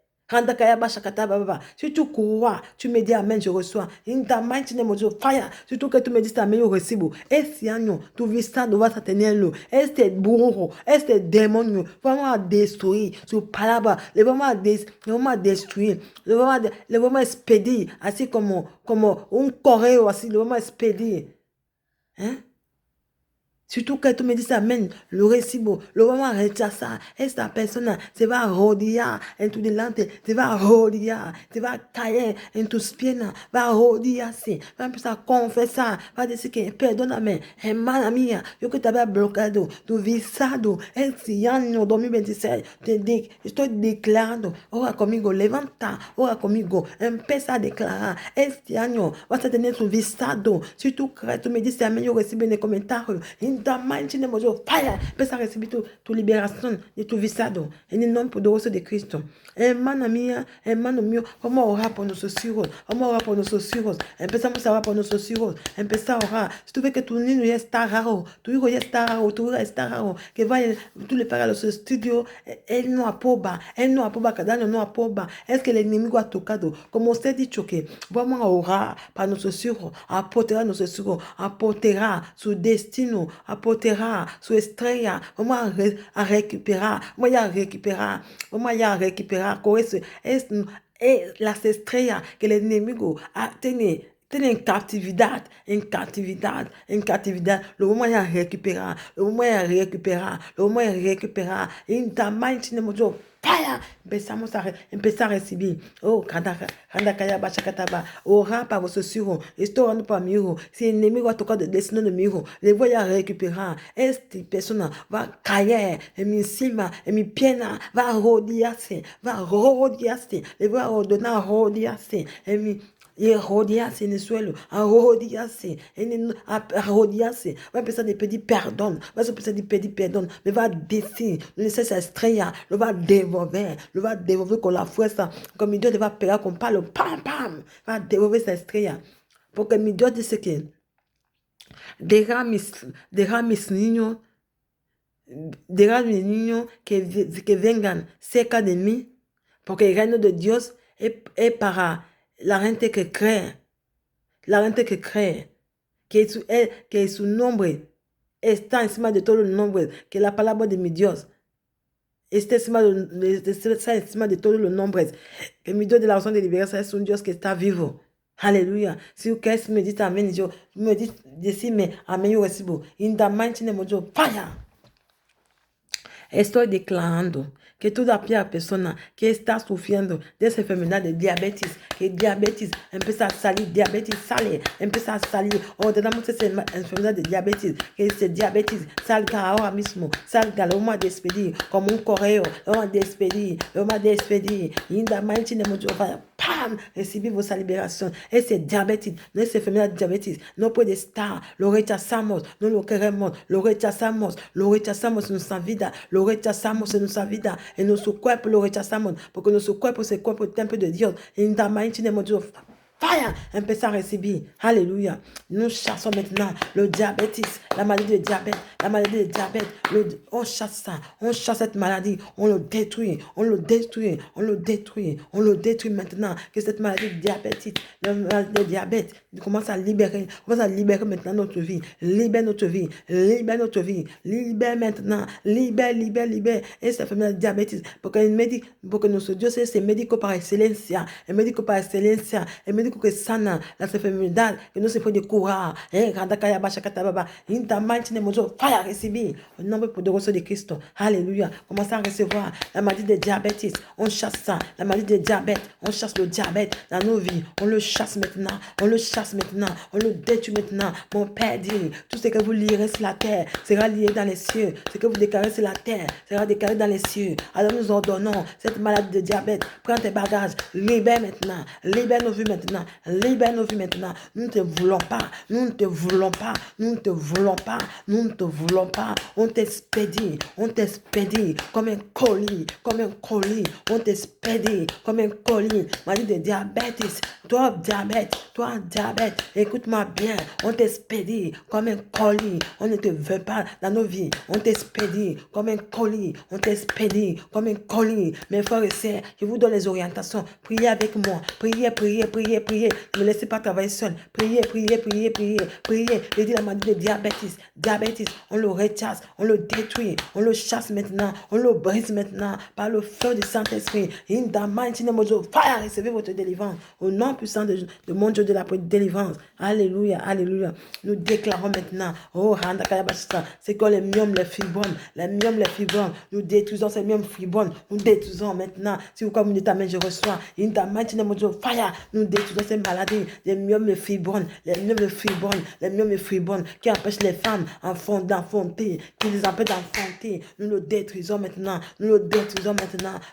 Si tu crois, tu me dis amen, je reçois. In the mighty name of Jesus, fire. Surtout que tu me dis amen, je recibo. Esse año, tu visado vas a tenerlo. Este burro, este demonio, vamos a destruir su palabra. Le vamos a destruir. Le vamos a expedir. Así como un correo, así, le vamos a expedir. Surtout que tú me dices amén, lo recibo, lo vamos a rechazar. Esta persona se va a rodear en tu delante, te va a rodear, te va a caer en tus piernas, va a rodearse, va a empezar a confesar, va a decir que perdóname, hermana mía, yo que te había bloqueado tu visado, este año 2026, estoy declarando, ora conmigo, levanta, ora conmigo, empieza a declarar, este año vas a tener tu visado. Si tú crees, tú me dices amén, yo recibo en el comentario, in the mighty name of Jesus, fire, empieza a recibir tu liberación de tu visado, en el nombre poderoso de Cristo. Hermana mía, hermano mío, vamos a orar por nuestros hijos, empezamos a orar por nuestros hijos, empezar a orar. Si tú ves que tu niño ya está raro, tu hijo ya está raro, tu hija está raro, que vaya, tú le pagas los estudios, él no aproba, cada año no aproba, es que el enemigo ha tocado. Como usted ha dicho que vamos a orar para nuestros hijos, aportará su destino, aportará su estrella, vamos a recuperar, con eso, es las estrellas que el enemigo tiene en captividad, lo vamos a recuperar, in the mighty name of Jesus. Fire, empezar a recibir. Oh, ora para vosotros hijos, estoy orando para mi hijo. Si el enemigo ha tocado el destino de mi hijo, le voy a recuperar. Esta persona va a caer en mi encima, en mi pierna, va a rodearse, le voy a ordenar rodearse en mi. Y rodearse en el suelo, a rodearse, va a empezar a pedir perdón, me va a decir, no esa estrella, lo va a devolver con la fuerza, como mi Dios le va a pegar con palo, pam, pam, va a devolver esa estrella, porque mi Dios dice que deja mis niños que vengan cerca de mí, porque el reino de Dios es para la gente que cree, que su nombre está encima de todos los nombres, que la palabra de mi Dios está encima de todos los nombres, que mi Dios de la razón de liberación es un Dios que está vivo. Aleluya. Si ustedes me dicen amén, yo me decime amén, yo recibo. In the mighty name of Jesus, fire. Estoy declarando que toda persona que está sufriendo de esa enfermedad de diabetes, que diabetes empieza a salir, diabetes sale, empieza a salir, ordenamos esa enfermedad de diabetes, que ese diabetes salga ahora mismo, salga, lo vamos a despedir como un correo, lo vamos a despedir, in the mighty name of Jesus. Pam, recibimos esa liberación, ese diabetes, no esa enfermedad de diabetes, no puede estar, lo rechazamos, no lo queremos, lo rechazamos en nuestra vida, lo rechazamos en nuestra vida, en nuestro cuerpo lo rechazamos, porque nuestro cuerpo es el cuerpo del templo de Dios, in the mighty name of Jesus. Fire, empezar à receber. Alléluia. Nous chassons maintenant le diabète, la maladie de diabète, on chasse ça, on chasse cette maladie, on le détruit maintenant. Que cette maladie de diabète, la maladie de diabète, commence à libérer maintenant notre vie. Libère maintenant. Libère. Et ça fait mal diabète. Pour que notre Dieu c'est médico par excellence, que sana las enfermedades que no se puede curar. In the mighty name of Jesus, fire receive au nom poderoso de Cristo. Alléluia. Commencez à recevoir la maladie de diabète. On chasse ça. La maladie de diabète. On chasse le diabète dans nos vies. On le chasse maintenant. On le détruit maintenant. Mon Père dit, tout ce que vous lirez sur la terre sera lié dans les cieux. Ce que vous déclarez sur la terre sera déclaré dans les cieux. Alors nous ordonnons cette maladie de diabète. Prends tes bagages. Libère maintenant. Libère nos vies maintenant. Nous ne te voulons pas. On t'expédie comme un colis. On t'expédie comme un colis. Maladie de diabète. Toi diabète. Écoute-moi bien. On t'expédie comme un colis. On ne te veut pas dans nos vies. On t'expédie comme un colis. Mes frères et sœurs, je vous donne les orientations. Priez avec moi. Priez. Ne me laissez pas travailler seul. Priez. Je dis la maladie de diabète, on le rechasse, on le détruit, on le chasse maintenant, on le brise maintenant par le feu du Saint-Esprit. In the mighty name of Jesus, fire, recevez votre délivrance. Au nom puissant de mon Dieu de la délivrance. Alléluia. Nous déclarons maintenant, c'est que les myomes, les fibromes, nous détruisons ces myomes fibromes, nous détruisons maintenant. Si vous comme dites amen, je reçois. In the mighty name of Jesus, fire, nous détruisons ces maladies, les myomes, les fibromes, qui empêchent les femmes d'enfanter, qui les empêchent d'enfanter. Nous le détruisons maintenant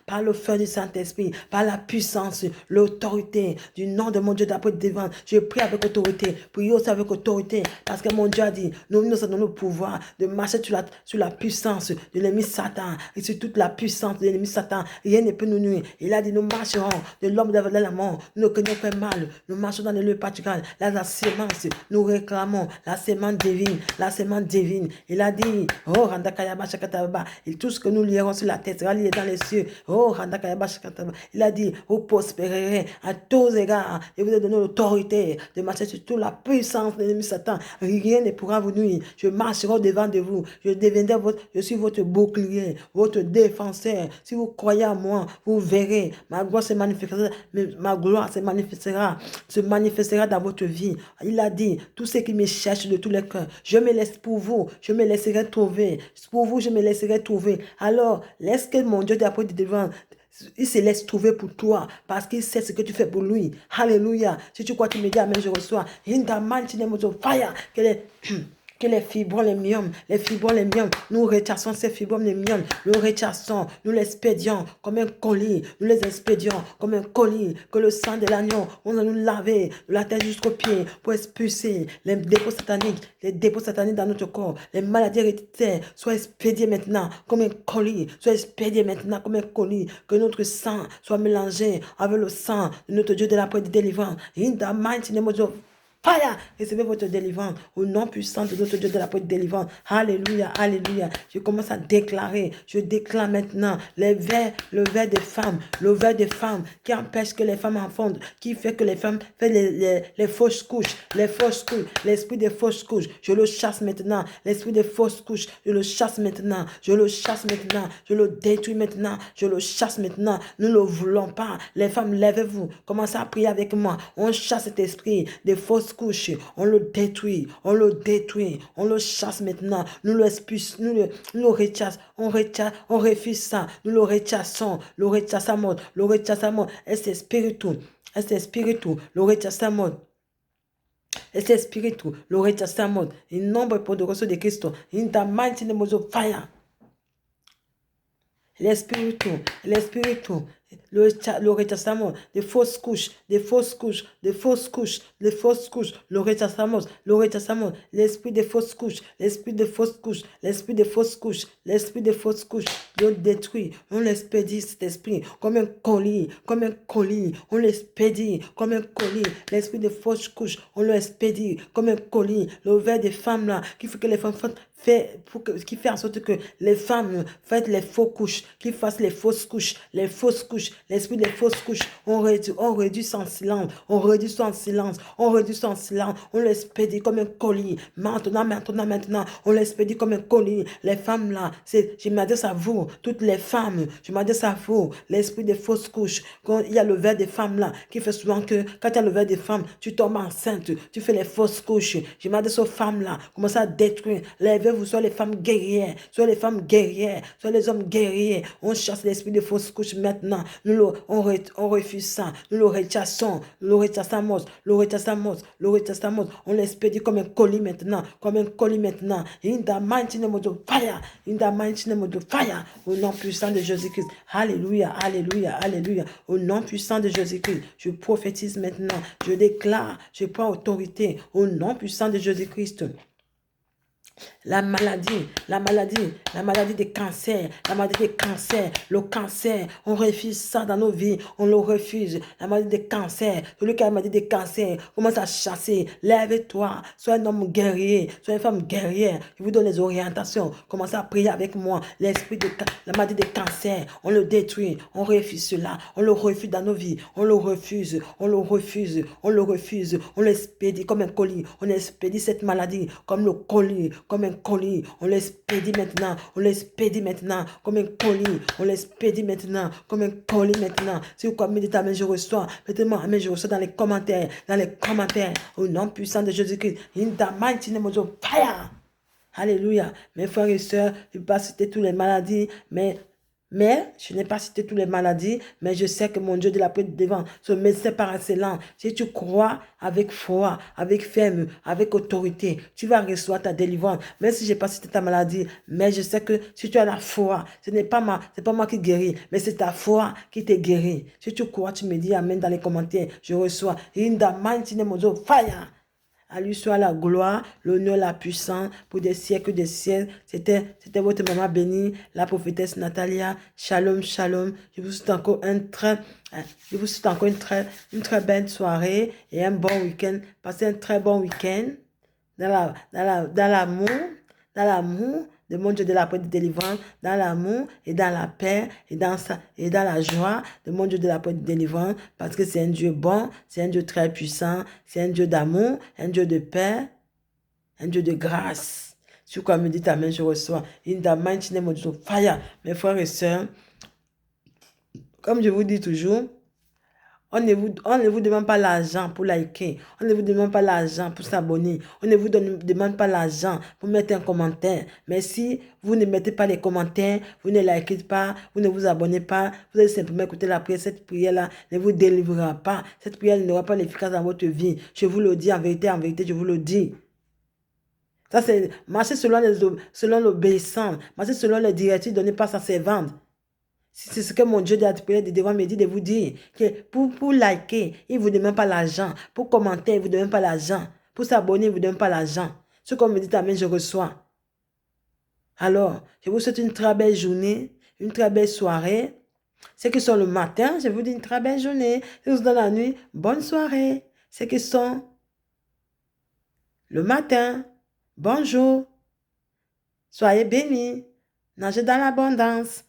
par le feu du Saint-Esprit, par la puissance, l'autorité du nom de mon Dieu d'après devant. Je prie avec autorité, priez aussi avec autorité, parce que mon Dieu a dit, nous avons le pouvoir de marcher sur la puissance de l'ennemi Satan, et sur toute la puissance de l'ennemi Satan. Rien ne peut nous nuire. Il a dit, nous marcherons de l'homme de la mort, nous ne connaissons pas mal, nous marchons dans les lieux particuliers, la sémence, nous réclamons la sémence divine. Il a dit, et tout ce que nous lierons sur la tête sera lié dans les cieux. Il a dit, vous prospérerez à tous égards, et vous avez donné l'autorité de marcher sur toute la puissance de l'ennemi Satan. Rien ne pourra vous nuire. Je marcherai devant de vous. Je suis votre bouclier, votre défenseur. Si vous croyez en moi, vous verrez. Ma gloire se manifestera dans votre vie. Il a dit, tous ceux qui me cherchent de tous les cœurs, je me laisse pour vous, je me laisserai trouver. Pour vous, je me laisserai trouver. Alors, laisse que mon Dieu d'après de devant, il se laisse trouver pour toi parce qu'il sait ce que tu fais pour lui. Alléluia. Si tu crois, tu me dis amen, je reçois. In the mighty name of fire. Que les fibromes, les myomes, nous rechassons ces fibromes, les myomes, nous les expédions comme un colis, que le sang de l'agneau, on va nous laver de la tête jusqu'aux pieds pour expulser les dépôts sataniques dans notre corps, les maladies héréditaires soient expédiées maintenant comme un colis, que notre sang soit mélangé avec le sang de notre Dieu de la paix de délivrance. In the mighty name of Jesus. Fire, recevez votre délivrance au nom puissant de notre Dieu de la paix de délivrance. Alléluia. Je commence à déclarer, je déclare maintenant le verre des femmes qui empêche que les femmes enfantent, qui fait que les femmes font les fausses couches, l'esprit des fausses couches, je le chasse maintenant, l'esprit des fausses couches, je le chasse maintenant, je le détruis maintenant, je le chasse maintenant, nous ne le voulons pas. Les femmes, lèvez-vous, commencez à prier avec moi, on chasse cet esprit des fausses fausses couches, on le détruit, on le chasse maintenant, nous le expulsons, nous le rechassons, on refuse ça, nous le rechassons à mort, le rechasse à mort, et c'est spirituel, le rechasse à mort. Et c'est spirituel, le rechasse à mort, in nombre poderoso de Cristo, in the mighty name of fire. L'esprit tout, le rechazamos, des fausses couches, le rechazamos, l'esprit des fausses couches, on détruit, on l'expédie cet esprit, comme un colis, on l'expédie, comme un colis, l'esprit des fausses couches, on l'expédie, comme un colis, le verre des femmes là, qui fait que les femmes qui fait en sorte que les femmes fassent les fausses couches, qui fassent les fausses couches, l'esprit des fausses couches, on réduit son silence, on l'expédie comme un colis, maintenant, on l'expédie comme un colis, les femmes là, je m'adresse à vous, toutes les femmes, je m'adresse à vous, l'esprit des fausses couches, quand il y a le verre des femmes là, qui fait souvent que, quand il y a le verre des femmes, tu tombes enceinte, tu fais les fausses couches, je m'adresse aux femmes là, commencez à détruire, lèvez-vous, soit les femmes guerrières, soit les hommes guerriers, on chasse l'esprit de fausses couches maintenant, on refuse ça, nous le rechassons, on l'expédie comme un colis maintenant, in the mighty name of fire, au nom puissant de Jésus-Christ, alléluia, au nom puissant de Jésus-Christ, je prophétise maintenant, je déclare, je prends autorité, au nom puissant de Jésus-Christ. La maladie des cancers, le cancer, on refuse ça dans nos vies, on le refuse. La maladie des cancers, celui qui a la maladie des cancers, commence à chasser, lève-toi, sois un homme guerrier, sois une femme guerrière, je vous donne les orientations, commencez à prier avec moi, l'esprit de la maladie des cancers, on le détruit, on refuse cela, on le refuse dans nos vies, on le refuse, on l'expédie comme un colis, on expédie cette maladie comme le colis, comme un colis, on l'expédie maintenant, comme un colis, Si vous croyez méditer, amen, je reçois, mettez-moi, amen, je reçois dans les commentaires, au nom puissant de Jésus-Christ, in the mighty name of fire. Alléluia. Mes frères et sœurs, je ne vais pas citer toutes les maladies, mais je n'ai pas cité toutes les maladies, mais je sais que mon Dieu de la paix devant ce médecin par excellence. Si tu crois avec foi, avec ferme, avec autorité, tu vas recevoir ta délivrance. Même si je n'ai pas cité ta maladie, mais je sais que si tu as la foi, c'est pas moi qui guéris, mais c'est ta foi qui te guérit. Si tu crois, tu me dis amen dans les commentaires. Je reçois. In the mighty name of fire. À lui soit la gloire, l'honneur, la puissance pour des siècles des siècles. C'était votre maman bénie, la prophétesse Natalia. Shalom, shalom. Je vous souhaite encore une très belle soirée et un bon week-end. Passez un très bon week-end dans l'amour de mon Dieu de la paix de délivrance, dans l'amour et dans la paix et dans la joie de mon Dieu de la paix de délivrance, parce que c'est un Dieu bon, c'est un Dieu très puissant, c'est un Dieu d'amour, un Dieu de paix, un Dieu de grâce. Si vous me dites amen, je reçois. In the mighty name of Jesus, fire. Mes frères et sœurs, comme je vous dis toujours, on ne vous demande pas l'argent pour liker. On ne vous demande pas l'argent pour s'abonner. On ne vous demande pas l'argent pour mettre un commentaire. Mais si vous ne mettez pas les commentaires, vous ne likez pas, vous ne vous abonnez pas, vous allez simplement écouter la prière. Cette prière-là ne vous délivrera pas. Cette prière n'aura pas l'efficace dans votre vie. Je vous le dis en vérité, je vous le dis. Ça, c'est marcher selon l'obéissance. Marcher selon les directives données par sa servante. C'est ce que mon Dieu de devant me dit de vous dire. Que pour liker, il ne vous demande pas l'argent. Pour commenter, il ne vous demande pas l'argent. Pour s'abonner, il ne vous demande pas l'argent. Ce qu'on me dit, amen, je reçois. Alors, je vous souhaite une très belle journée, une très belle soirée. Ceux qui sont le matin, je vous dis une très belle journée. Ceux qui sont dans la nuit, bonne soirée. Ceux qui sont le matin, bonjour. Soyez bénis. Nagez dans l'abondance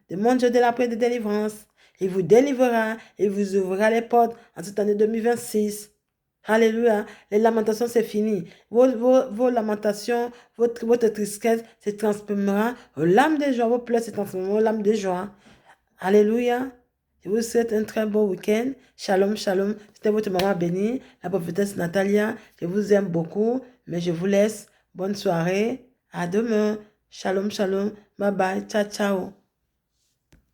de mon Dieu de la paix et de délivrance. Il vous délivrera, il vous ouvrira les portes en cette année 2026. Alléluia. Les lamentations, c'est fini. Vos lamentations, votre tristesse se transformera aux larmes de joie. Vos pleurs se transformeront aux larmes de joie. Alléluia. Je vous souhaite un très beau week-end. Shalom, shalom. C'était votre maman bénie, la prophétesse Natalia. Je vous aime beaucoup, mais je vous laisse. Bonne soirée. À demain. Shalom, shalom. Bye bye. Ciao, ciao.